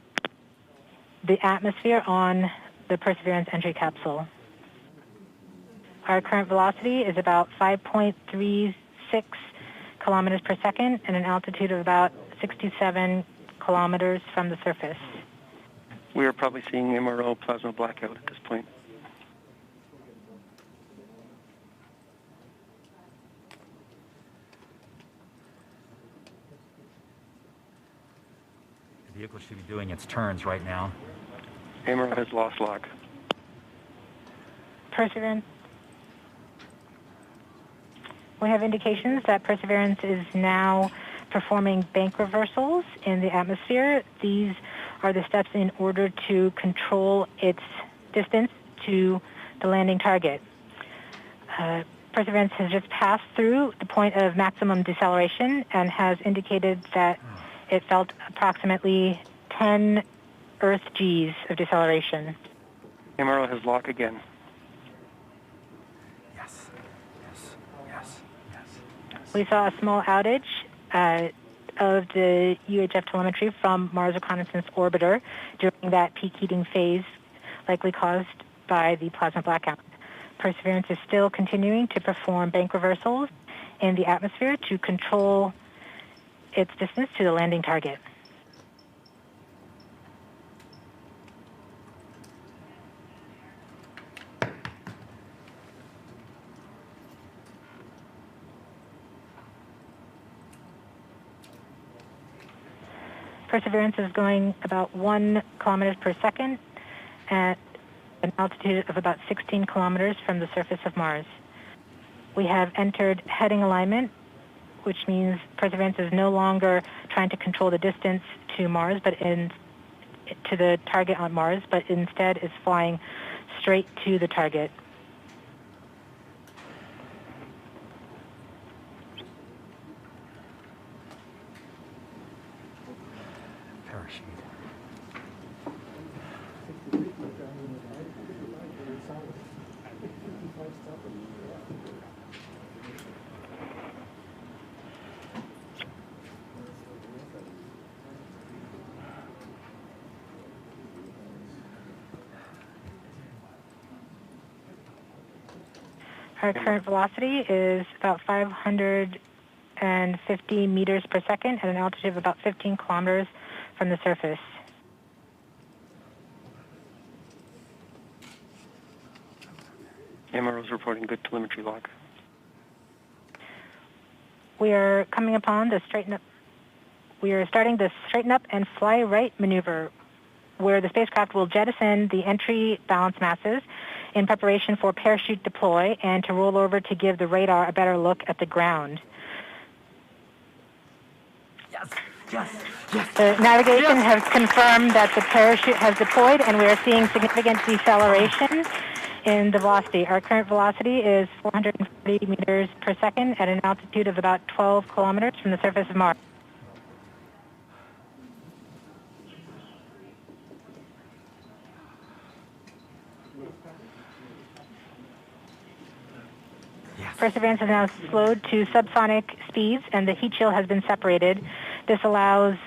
the atmosphere on the Perseverance entry capsule. Our current velocity is about 5.36 kilometers per second and an altitude of about 67 kilometers from the surface. We are probably seeing MRO plasma blackout at this point. The vehicle should be doing its turns right now. MRO has lost lock. Perseverance. We have indications that Perseverance is now performing bank reversals in the atmosphere. These are the steps in order to control its distance to the landing target. Perseverance has just passed through the point of maximum deceleration and has indicated that it felt approximately 10 Earth Gs of deceleration. MRO has lock again. We saw a small outage of the UHF telemetry from Mars Reconnaissance Orbiter during that peak heating phase, likely caused by the plasma blackout. Perseverance is still continuing to perform bank reversals in the atmosphere to control its distance to the landing target. Perseverance is going about 1 kilometers per second at an altitude of about 16 kilometers from the surface of Mars. We have entered heading alignment, which means Perseverance is no longer trying to control the distance to Mars, to the target on Mars, but instead is flying straight to the target. Our current velocity is about 550 meters per second at an altitude of about 15 kilometers from the surface. MRO is reporting good telemetry log. We are coming upon the straighten up. We are starting the straighten up and fly right maneuver, where the spacecraft will jettison the entry balance masses in preparation for parachute deploy and to roll over to give the radar a better look at the ground. Yes, yes, yes. The navigation has confirmed that the parachute has deployed, and we are seeing significant deceleration in the velocity. Our current velocity is 440 meters per second at an altitude of about 12 kilometers from the surface of Mars. Perseverance has now slowed to subsonic speeds, and the heat shield has been separated. This allows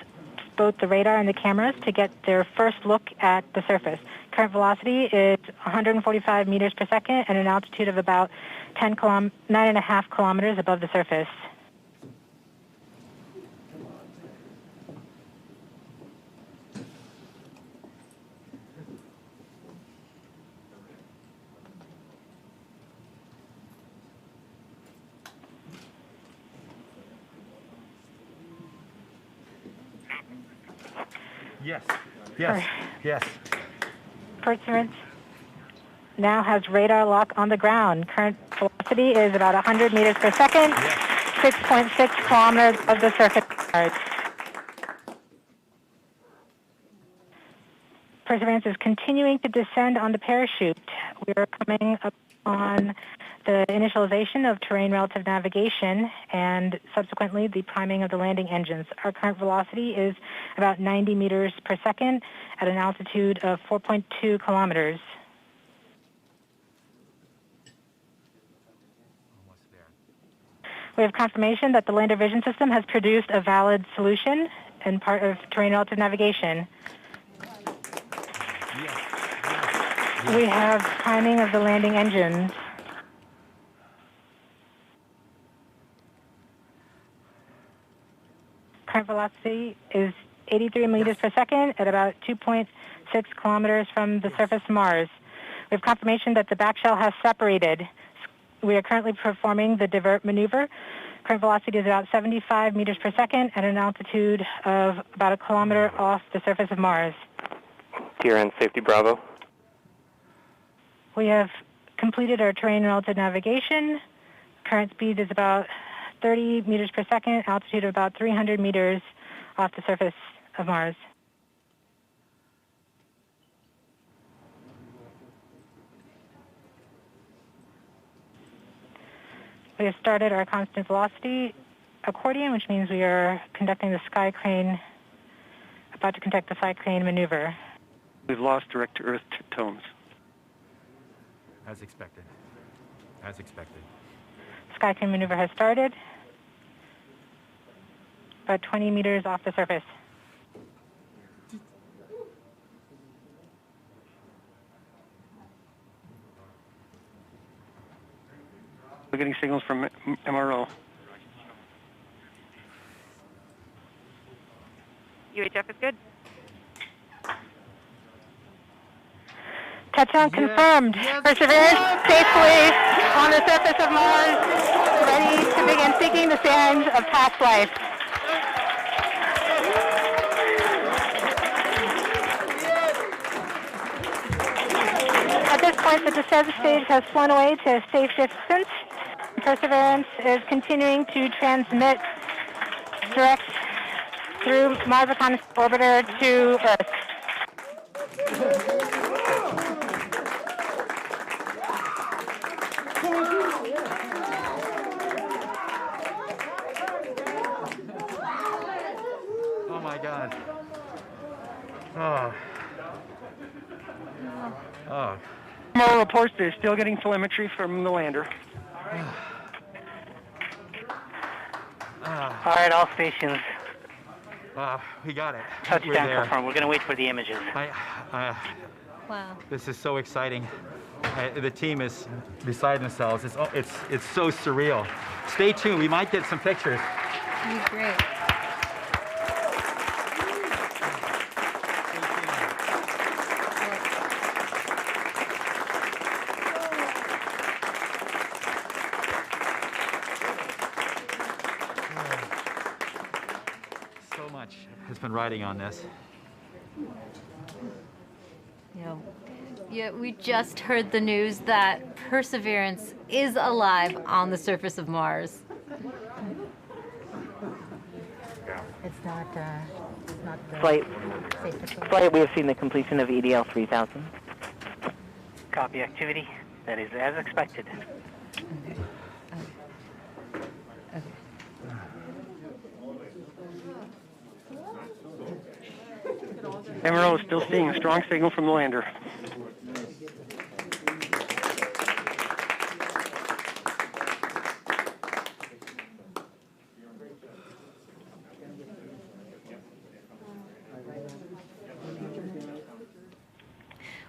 both the radar and the cameras to get their first look at the surface. Current velocity is 145 meters per second at an altitude of about 9.5 kilometers above the surface. Yes, yes, yes. Perseverance now has radar lock on the ground. Current velocity is about 100 meters per second, 6.6 kilometers above the surface of Mars. Perseverance is continuing to descend on the parachute. We are coming up on the initialization of terrain relative navigation and subsequently the priming of the landing engines. Our current velocity is about 90 meters per second at an altitude of 4.2 kilometers. We have confirmation that the lander vision system has produced a valid solution and part of terrain relative navigation. We have priming of the landing engines. Current velocity is 83 meters per second at about 2.6 kilometers from the surface of Mars. We have confirmation that the back shell has separated. We are currently performing the divert maneuver. Current velocity is about 75 meters per second at an altitude of about a kilometer off the surface of Mars. Tier and safety Bravo. We have completed our terrain relative navigation. Current speed is about 30 meters per second, altitude of about 300 meters off the surface of Mars. We have started our constant velocity accordion, which means we are conducting the sky crane, about to conduct the sky crane maneuver. We've lost direct-to-earth tones. As expected. As expected. Sky crane maneuver has started, about 20 meters off the surface. We're getting signals from MRO. UHF is good. Touchdown confirmed. Perseverance safely on the surface of Mars, ready to begin seeking the sands of past life. At this point, the descent stage has flown away to a safe distance. Perseverance is continuing to transmit direct through Mars Reconnaissance Orbiter to Earth. Oh my God. Oh. Oh. MRO reports they're still getting telemetry from the lander. All right, all stations. We got it. Touchdown confirmed. We're going to wait for the images. Wow. This is so exciting. The team is beside themselves. It's so surreal. Stay tuned. We might get some pictures. That'd be great. So much has been riding on this. Yeah, we just heard the news that Perseverance is alive on the surface of Mars. It's not the Flight, safe patrol. flight, we have seen the completion of EDL 3000. Copy activity. That is as expected. MRO is still seeing a strong signal from the lander.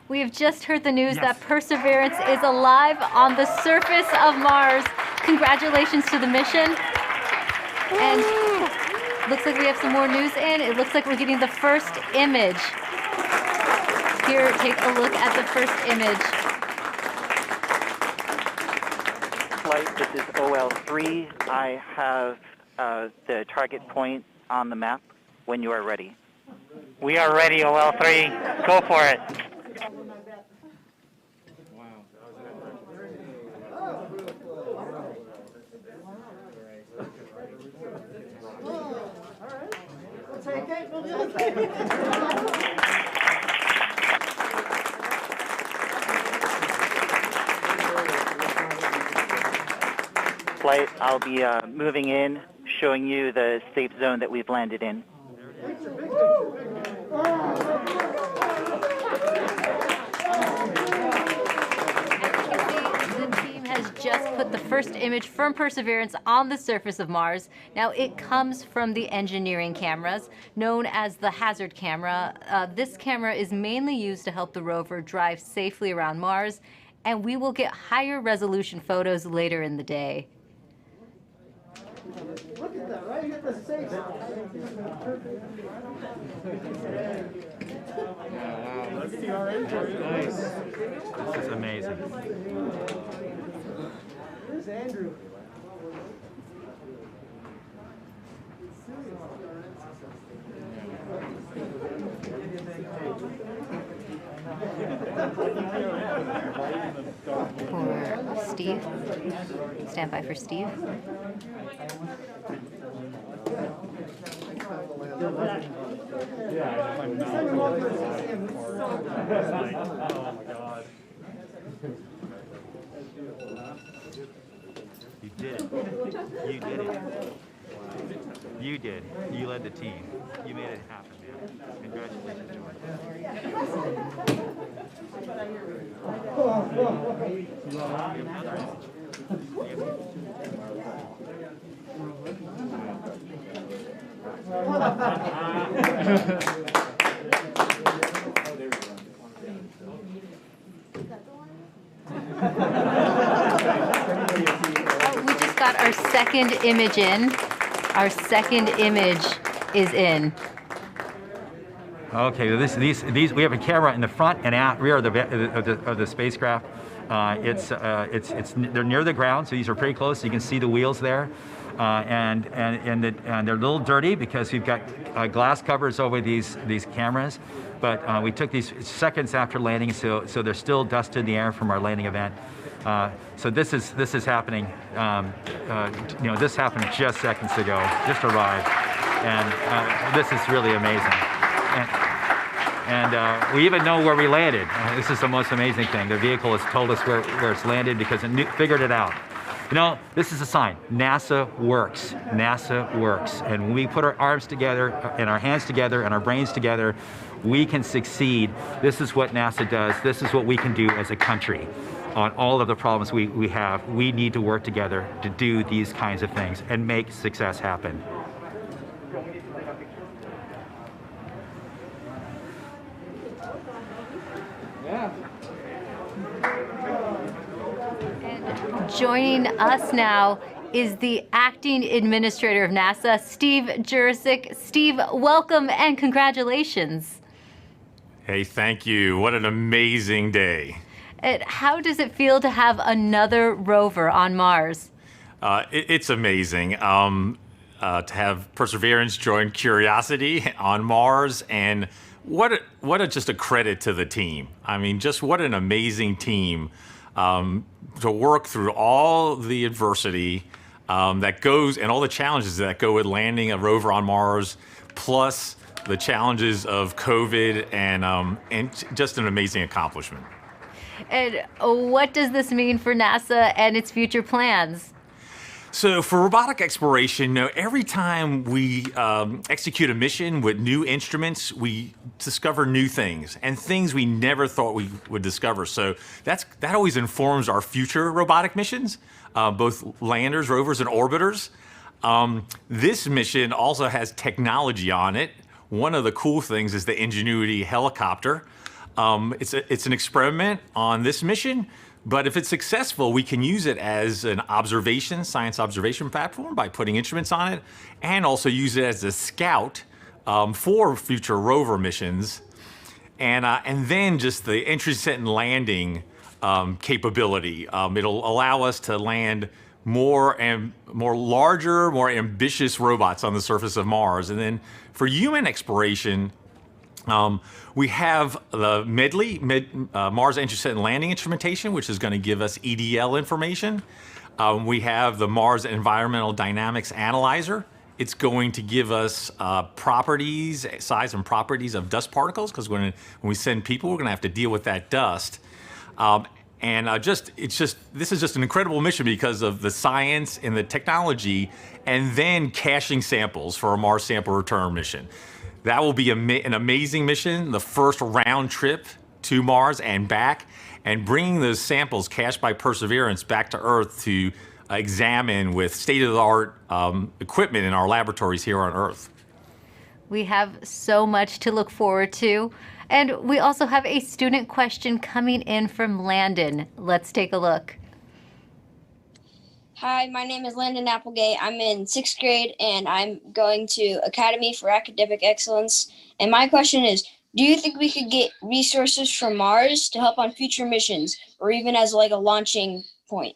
We have just heard the news that Perseverance is alive on the surface of Mars. Congratulations to the mission. And looks like we have some more news in. It looks like we're getting the first image. Here, take a look at the first image. Flight, this is OL3. I have the target point on the map when you are ready. We are ready, OL3. Go for it. Flight, I'll be moving in, showing you the safe zone that we've landed in. The team has just put the first image from Perseverance on the surface of Mars. Now, it comes from the engineering cameras, known as the hazard camera. This camera is mainly used to help the rover drive safely around Mars, and we will get higher resolution photos later in the day. Look at that, right? You get the same. Wow, let's see our engine. Nice. This is amazing. There's Andrew. For Steve. Stand by for Steve. Yeah, my mouth. Oh my God. You did it. You did it. You did. You led the team. You made it happen, man. Congratulations, We just got our second image in. Our second image is in. Okay, these we have a camera in the front and rear of the spacecraft. They're near the ground, so these are pretty close. So you can see the wheels there, and they're a little dirty because we've got glass covers over these cameras. But we took these seconds after landing, so there's still dust in the air from our landing event. So this is happening. This happened just seconds ago. Just arrived, and this is really amazing. And we even know where we landed. This is the most amazing thing. The vehicle has told us where it's landed because it figured it out. This is a sign. NASA works. NASA works. And when we put our arms together and our hands together and our brains together, we can succeed. This is what NASA does. This is what we can do as a country. On all of the problems we have, we need to work together to do these kinds of things and make success happen. And joining us now is the acting administrator of NASA, Steve Jurasik. Steve, welcome and congratulations. Hey, thank you. What an amazing day. How does it feel to have another rover on Mars? It's amazing to have Perseverance join Curiosity on Mars, and just a credit to the team. I mean, just what an amazing team to work through all the adversity that goes and all the challenges that go with landing a rover on Mars, plus the challenges of COVID, and just an amazing accomplishment. And what does this mean for NASA and its future plans? So for robotic exploration, every time we execute a mission with new instruments, we discover new things and things we never thought we would discover. So that always informs our future robotic missions, both landers, rovers, and orbiters. This mission also has technology on it. One of the cool things is the Ingenuity helicopter. It's an experiment on this mission, but if it's successful, we can use it as an science observation platform by putting instruments on it, and also use it as a scout for future rover missions, and then just the entry, descent, and landing capability. It'll allow us to land more larger, more ambitious robots on the surface of Mars, and then for human exploration. We have the MEDLI, Mars Entry, Descent, and Landing Instrumentation, which is going to give us EDL information. We have the Mars Environmental Dynamics Analyzer. It's going to give us size and properties of dust particles, because when we send people, we're going to have to deal with that dust. This is just an incredible mission because of the science and the technology, and then caching samples for a Mars sample return mission. That will be an amazing mission, the first round trip to Mars and back. and bringing those samples cached by Perseverance back to Earth to examine with state-of-the-art equipment in our laboratories here on Earth. We have so much to look forward to. And we also have a student question coming in from Landon. Let's take a look. Hi, my name is Landon Applegate. I'm in 6th grade and I'm going to Academy for Academic Excellence. And my question is, do you think we could get resources from Mars to help on future missions or even as like a launching point?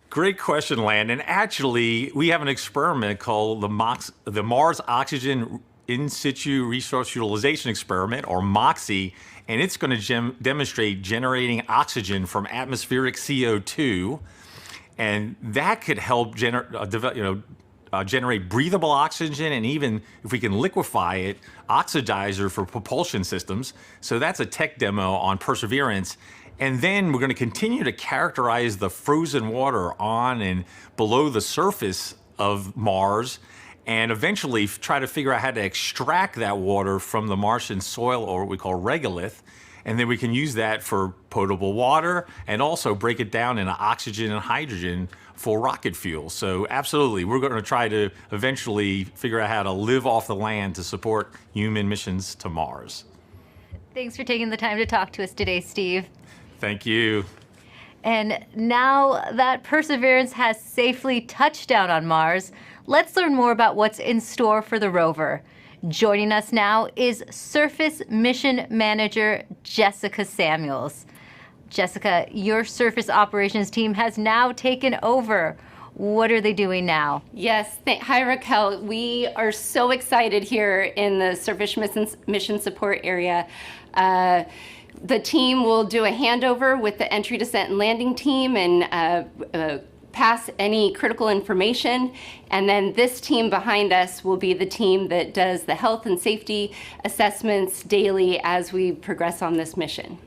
Great question, Landon. Actually, we have an experiment called the Mars Oxygen In Situ Resource Utilization Experiment, or MOXIE, and it's going to demonstrate generating oxygen from atmospheric CO2, and that could help generate breathable oxygen, and even if we can liquefy it, oxidizer for propulsion systems. So that's a tech demo on Perseverance. And then we're going to continue to characterize the frozen water on and below the surface of Mars, and eventually try to figure out how to extract that water from the Martian soil, or what we call regolith. And then we can use that for potable water and also break it down into oxygen and hydrogen for rocket fuel. So absolutely, we're going to try to eventually figure out how to live off the land to support human missions to Mars. Thanks for taking the time to talk to us today, Steve. Thank you. And now that Perseverance has safely touched down on Mars, let's learn more about what's in store for the rover. Joining us now is Surface Mission Manager Jessica Samuels. Jessica, your surface operations team has now taken over. What are they doing now? Yes, hi Raquel. We are so excited here in the Surface Mission Support area. The team will do a handover with the entry, descent, and landing team and pass any critical information. And then this team behind us will be the team that does the health and safety assessments daily as we progress on this mission.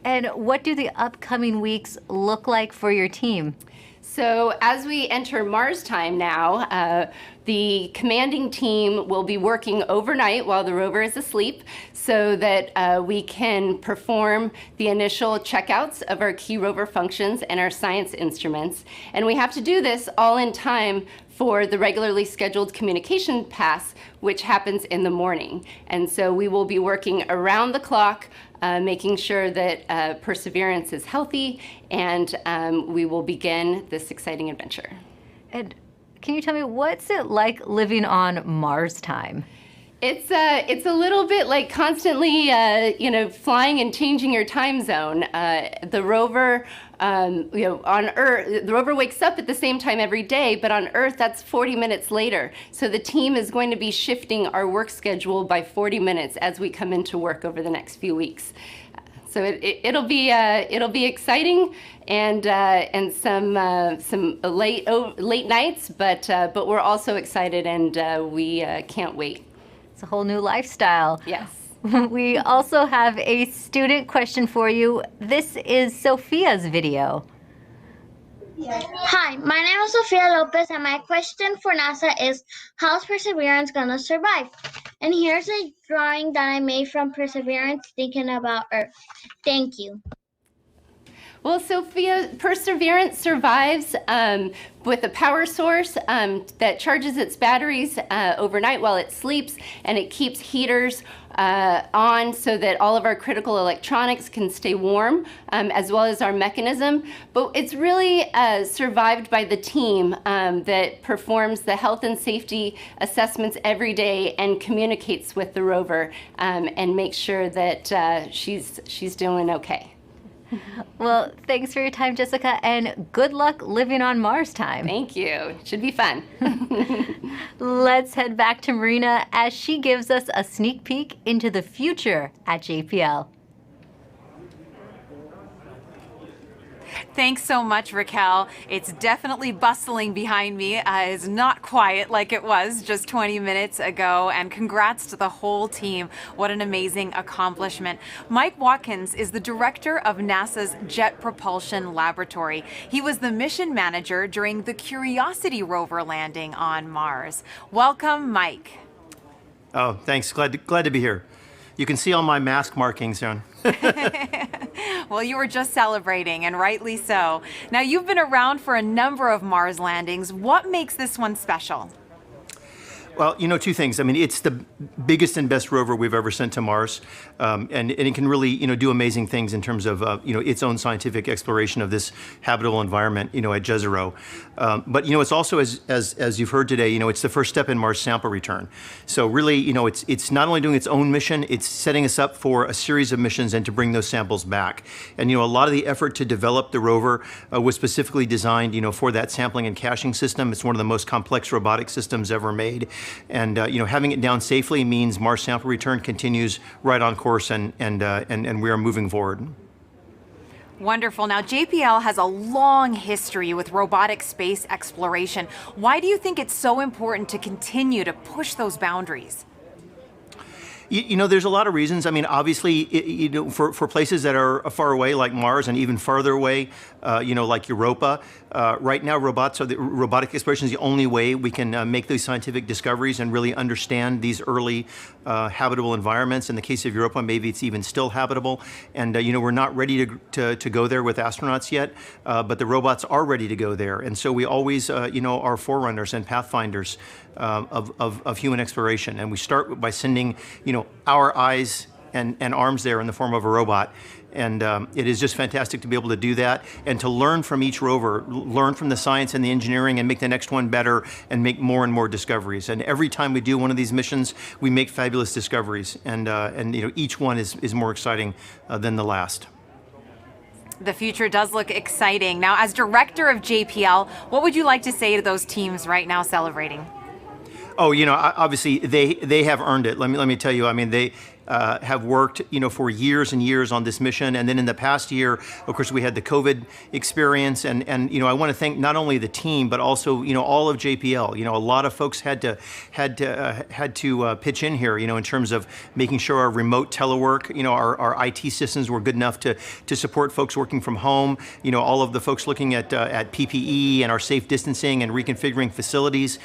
And what do the upcoming weeks look like for your team? So as we enter Mars time now, the commanding team will be working overnight while the rover is asleep so that we can perform the initial checkouts of our key rover functions and our science instruments. And we have to do this all in time for the regularly scheduled communication pass, which happens in the morning. And so we will be working around the clock, making sure that Perseverance is healthy, and we will begin this exciting adventure. And can you tell me, what's it like living on Mars time? It's a little bit like constantly, flying and changing your time zone. The rover, on Earth, the rover wakes up at the same time every day, but on Earth, that's 40 minutes later. So the team is going to be shifting our work schedule by 40 minutes as we come into work over the next few weeks. So it'll be exciting and some late nights, but we're also excited and we can't wait. It's a whole new lifestyle. Yes. We also have a student question for you. This is Sophia's video. Hi, my name is Sofia Lopez, and my question for NASA is, how's Perseverance gonna survive? And here's a drawing that I made from Perseverance thinking about Earth. Thank you. Well, Sophia, Perseverance survives with a power source that charges its batteries overnight while it sleeps, and it keeps heaters on so that all of our critical electronics can stay warm, as well as our mechanism. But it's really survived by the team that performs the health and safety assessments every day and communicates with the rover and makes sure that she's doing okay. Well, thanks for your time, Jessica, and good luck living on Mars time. Thank you. Should be fun. Let's head back to Marina as she gives us a sneak peek into the future at JPL. Thanks so much, Raquel. It's definitely bustling behind me. It's not quiet like it was just 20 minutes ago. And congrats to the whole team. What an amazing accomplishment. Mike Watkins is the director of NASA's Jet Propulsion Laboratory. He was the mission manager during the Curiosity rover landing on Mars. Welcome, Mike. Oh, thanks. Glad to be here. You can see all my mask markings on. Well, you were just celebrating, and rightly so. Now, you've been around for a number of Mars landings. What makes this one special? Well, you know, two things. I mean, it's the biggest and best rover we've ever sent to Mars, and it can really, you know, do amazing things in terms of, you know, its own scientific exploration of this habitable environment, you know, at Jezero. But, you know, it's also, as you've heard today, you know, it's the first step in Mars sample return. So really, you know, it's not only doing its own mission, it's setting us up for a series of missions and to bring those samples back. And, you know, a lot of the effort to develop the rover was specifically designed, you know, for that sampling and caching system. It's one of the most complex robotic systems ever made. And you know, having it down safely means Mars sample return continues right on course, and we are moving forward. Wonderful. Now, JPL has a long history with robotic space exploration. Why do you think it's so important to continue to push those boundaries? You know, there's a lot of reasons. I mean, obviously, you know, for places that are far away, like Mars, and even farther away, you know, like Europa, right now, robotic exploration is the only way we can make those scientific discoveries and really understand these early habitable environments. In the case of Europa, maybe it's even still habitable. And, you know, we're not ready to go there with astronauts yet, but the robots are ready to go there. And so we always, you know, are forerunners and pathfinders of human exploration. And we start by sending, you know, our eyes and arms there in the form of a robot. And it is just fantastic to be able to do that and to learn from each rover, learn from the science and the engineering and make the next one better and make more and more discoveries. And every time we do one of these missions, we make fabulous discoveries. And you know, each one is more exciting than the last. The future does look exciting. Now, as director of JPL, what would you like to say to those teams right now celebrating? Oh, you know, obviously they have earned it. Let me tell you. I mean, they have worked, you know, for years and years on this mission, and then in the past year, of course, we had the COVID experience, and you know, I want to thank not only the team but also, you know, all of JPL. You know, a lot of folks had to pitch in here, you know, in terms of making sure our remote telework, you know, our IT systems were good enough to support folks working from home. You know, all of the folks looking at PPE and our safe distancing and reconfiguring facilities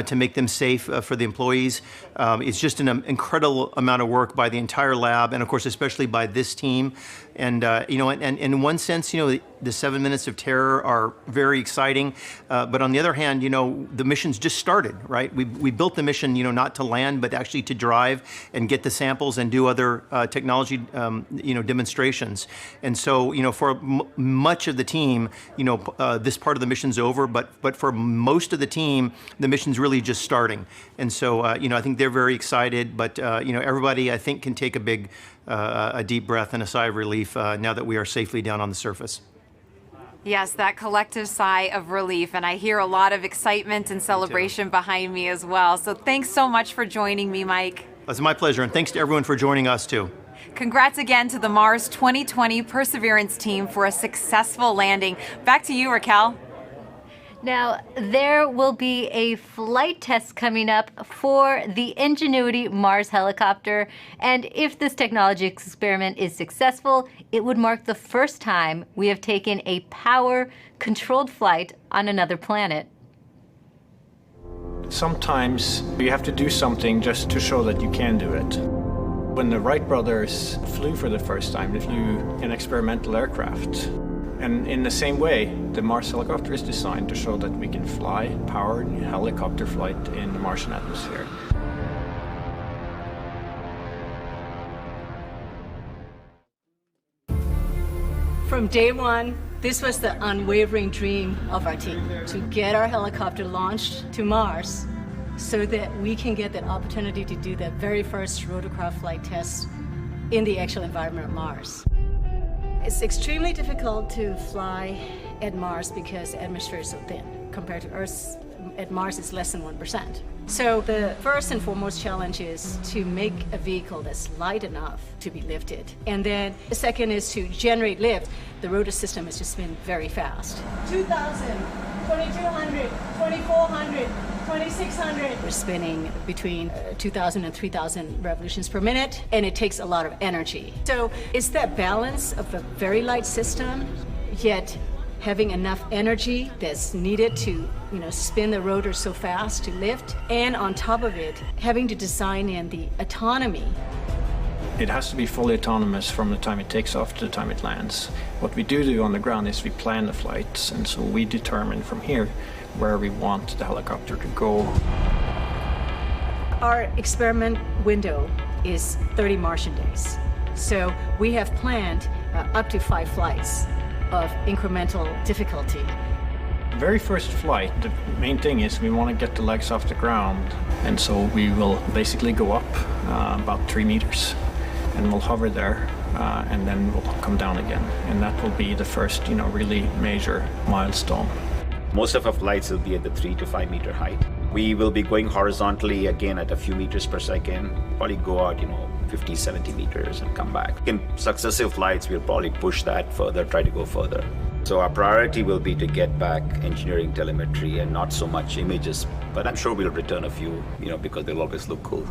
to make them safe for the employees. It's just an incredible amount of work by the entire lab, and of course, especially by this team. And you know, and in one sense, you know, the 7 minutes of terror are very exciting, but on the other hand, you know, the mission's just started, right? We built the mission, you know, not to land, but actually to drive and get the samples and do other technology, you know, demonstrations. And so, you know, for much of the team, you know, this part of the mission's over, but for most of the team, the mission's really just starting. And so, you know, I think they're very excited, but you know, everybody, I think, can take a deep breath and a sigh of relief now that we are safely down on the surface. Yes, that collective sigh of relief, and I hear a lot of excitement and celebration behind me as well. So thanks so much for joining me, Mike. It's my pleasure, and thanks to everyone for joining us too. Congrats again to the Mars 2020 Perseverance team for a successful landing. Back to you, Raquel. Now, there will be a flight test coming up for the Ingenuity Mars helicopter, and if this technology experiment is successful, it would mark the first time we have taken a power-controlled flight on another planet. Sometimes you have to do something just to show that you can do it. When the Wright brothers flew for the first time, they flew an experimental aircraft. And in the same way, the Mars helicopter is designed to show that we can fly powered helicopter flight in the Martian atmosphere. From day one, this was the unwavering dream of our team, to get our helicopter launched to Mars so that we can get that opportunity to do that very first rotorcraft flight test in the actual environment of Mars. It's extremely difficult to fly at Mars because the atmosphere is so thin. Compared to Earth, at Mars it's less than 1%. So the first and foremost challenge is to make a vehicle that's light enough to be lifted. And then the second is to generate lift. The rotor system has just been very fast. 2,000, 2,200, 2,400, 2,600. We're spinning between 2,000 and 3,000 revolutions per minute, and it takes a lot of energy. So it's that balance of a very light system, yet having enough energy that's needed to, spin the rotor so fast to lift, and on top of it, having to design in the autonomy. It has to be fully autonomous from the time it takes off to the time it lands. What we do on the ground is we plan the flights, and so we determine from here where we want the helicopter to go. Our experiment window is 30 Martian days. So we have planned up to 5 flights of incremental difficulty. Very first flight, the main thing is we want to get the legs off the ground, and so we will basically go up about 3 meters, and we'll hover there, and then we'll come down again, and that will be the first, really major milestone. Most of our flights will be at the 3 to 5 meter height. We will be going horizontally again at a few meters per second, probably go out, 50, 70 meters and come back. In successive flights, we'll probably push that further, try to go further. So our priority will be to get back engineering telemetry and not so much images, but I'm sure we'll return a few, because they'll always look cool.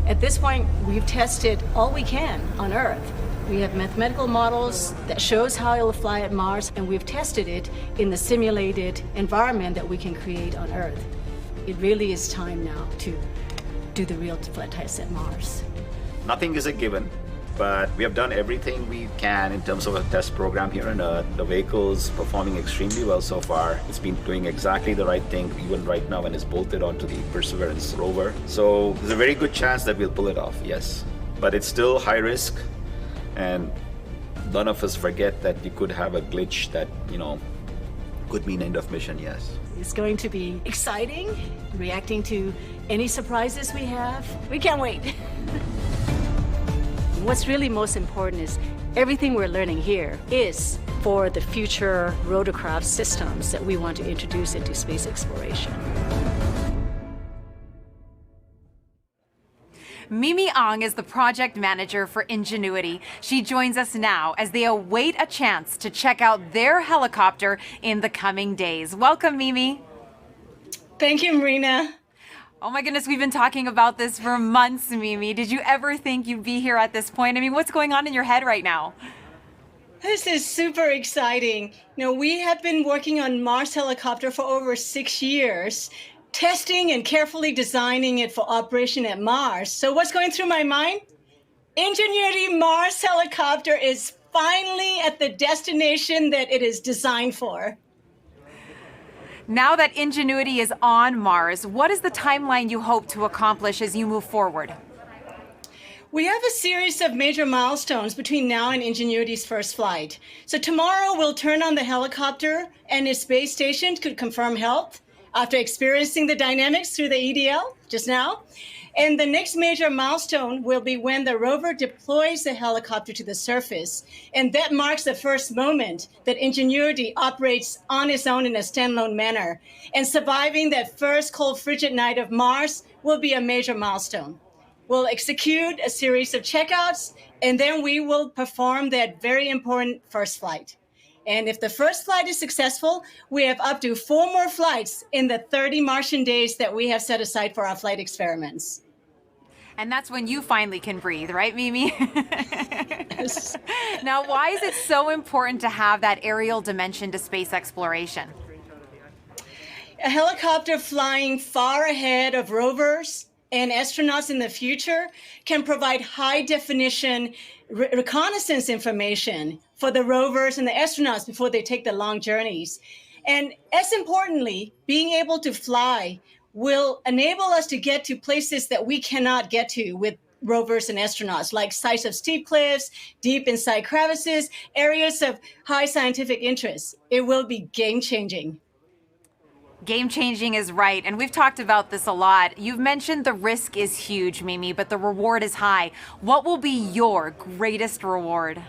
At this point, we've tested all we can on Earth. We have mathematical models that shows how it'll fly at Mars, and we've tested it in the simulated environment that we can create on Earth. It really is time now to do the real flight tests at Mars. Nothing is a given, but we have done everything we can in terms of a test program here on Earth. The vehicle's performing extremely well so far. It's been doing exactly the right thing, even right now when it's bolted onto the Perseverance rover. So there's a very good chance that we'll pull it off, yes. But it's still high risk, and none of us forget that you could have a glitch that, could mean end of mission, yes. It's going to be exciting, reacting to any surprises we have. We can't wait. What's really most important is everything we're learning here is for the future rotorcraft systems that we want to introduce into space exploration. Mimi Ang is the project manager for Ingenuity. She joins us now as they await a chance to check out their helicopter in the coming days. Welcome, Mimi. Thank you, Marina. Oh my goodness, we've been talking about this for months, Mimi. Did you ever think you'd be here at this point? I mean, what's going on in your head right now? This is super exciting. We have been working on Mars helicopter for over 6 years, testing and carefully designing it for operation at Mars. So what's going through my mind? Ingenuity Mars helicopter is finally at the destination that it is designed for. Now that Ingenuity is on Mars, what is the timeline you hope to accomplish as you move forward? We have a series of major milestones between now and Ingenuity's first flight. So tomorrow we'll turn on the helicopter and its base station to confirm health after experiencing the dynamics through the EDL just now. And the next major milestone will be when the rover deploys the helicopter to the surface. And that marks the first moment that Ingenuity operates on its own in a standalone manner. And surviving that first cold, frigid night of Mars will be a major milestone. We'll execute a series of checkouts, and then we will perform that very important first flight. And if the first flight is successful, we have up to 4 more flights in the 30 Martian days that we have set aside for our flight experiments. And that's when you finally can breathe, right, Mimi? Yes. Now, why is it so important to have that aerial dimension to space exploration? A helicopter flying far ahead of rovers and astronauts in the future can provide high-definition reconnaissance information for the rovers and the astronauts before they take the long journeys. And as importantly, being able to fly will enable us to get to places that we cannot get to with rovers and astronauts, like sites of steep cliffs, deep inside crevices, areas of high scientific interest. It will be game-changing. Game-changing is right, and we've talked about this a lot. You've mentioned the risk is huge, Mimi, but the reward is high. What will be your greatest reward?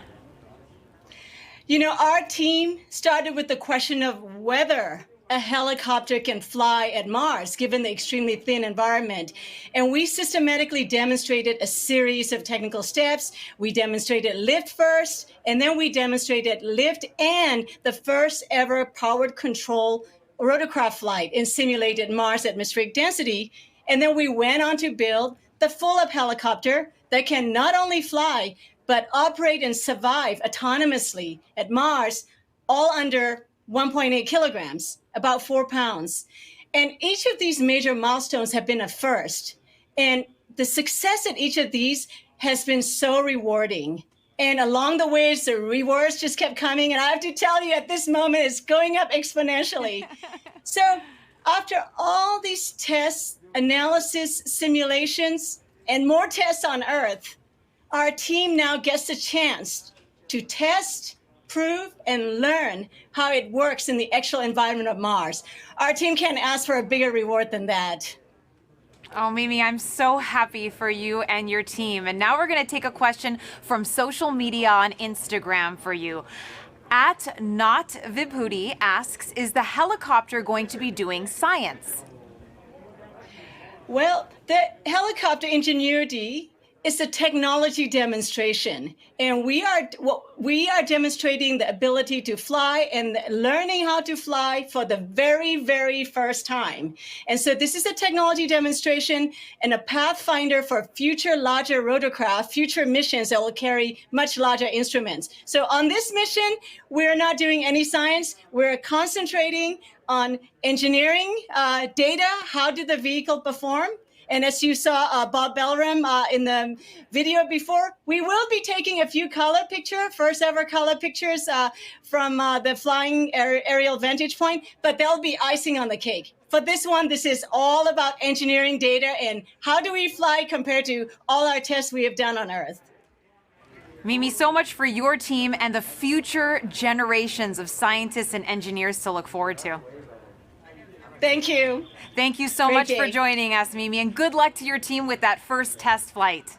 Our team started with the question of whether a helicopter can fly at Mars, given the extremely thin environment. And we systematically demonstrated a series of technical steps. We demonstrated lift first, and then we demonstrated lift and the first ever powered control rotorcraft flight in simulated Mars atmospheric density. And then we went on to build the full-up helicopter that can not only fly, but operate and survive autonomously at Mars, all under 1.8 kilograms, about 4 pounds. And each of these major milestones have been a first. And the success at each of these has been so rewarding. And along the way, the rewards just kept coming. And I have to tell you, at this moment, it's going up exponentially. So after all these tests, analysis, simulations, and more tests on Earth, our team now gets a chance to test, prove, and learn how it works in the actual environment of Mars. Our team can't ask for a bigger reward than that. Oh, Mimi, I'm so happy for you and your team. And now we're going to take a question from social media on Instagram for you. At Not Vibhuti asks, is the helicopter going to be doing science? Well, the helicopter Ingenuity is a technology demonstration, and we are demonstrating the ability to fly and learning how to fly for the very, very first time. And so this is a technology demonstration and a pathfinder for future larger rotorcraft, future missions that will carry much larger instruments. So on this mission, we're not doing any science. We're concentrating on engineering data. How did the vehicle perform? And as you saw Bob Belram in the video before, we will be taking a few first ever color pictures from the flying aerial vantage point, but they'll be icing on the cake. For this one, this is all about engineering data and how do we fly compared to all our tests we have done on Earth. Mimi, so much for your team and the future generations of scientists and engineers to look forward to. Thank you. Thank you so Great much day. for joining us, Mimi, and good luck to your team with that first test flight.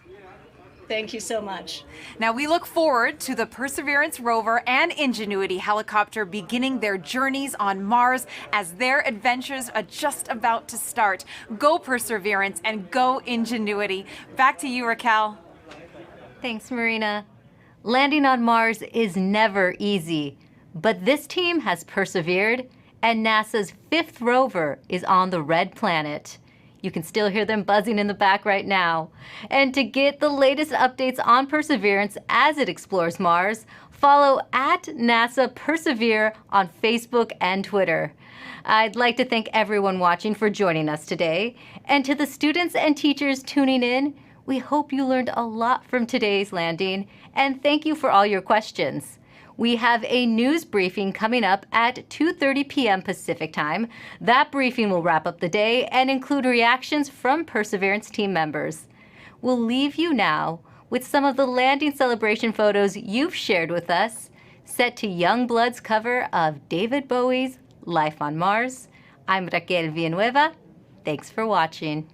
Thank you so much. Now we look forward to the Perseverance rover and Ingenuity helicopter beginning their journeys on Mars as their adventures are just about to start. Go Perseverance and go Ingenuity. Back to you, Raquel. Thanks, Marina. Landing on Mars is never easy, but this team has persevered, and NASA's 5th rover is on the red planet. You can still hear them buzzing in the back right now. And to get the latest updates on Perseverance as it explores Mars, follow at NASA Persevere on Facebook and Twitter. I'd like to thank everyone watching for joining us today. And to the students and teachers tuning in, we hope you learned a lot from today's landing, and thank you for all your questions. We have a news briefing coming up at 2:30 p.m. Pacific Time. That briefing will wrap up the day and include reactions from Perseverance team members. We'll leave you now with some of the landing celebration photos you've shared with us, set to Youngblood's cover of David Bowie's Life on Mars. I'm Raquel Villanueva. Thanks for watching.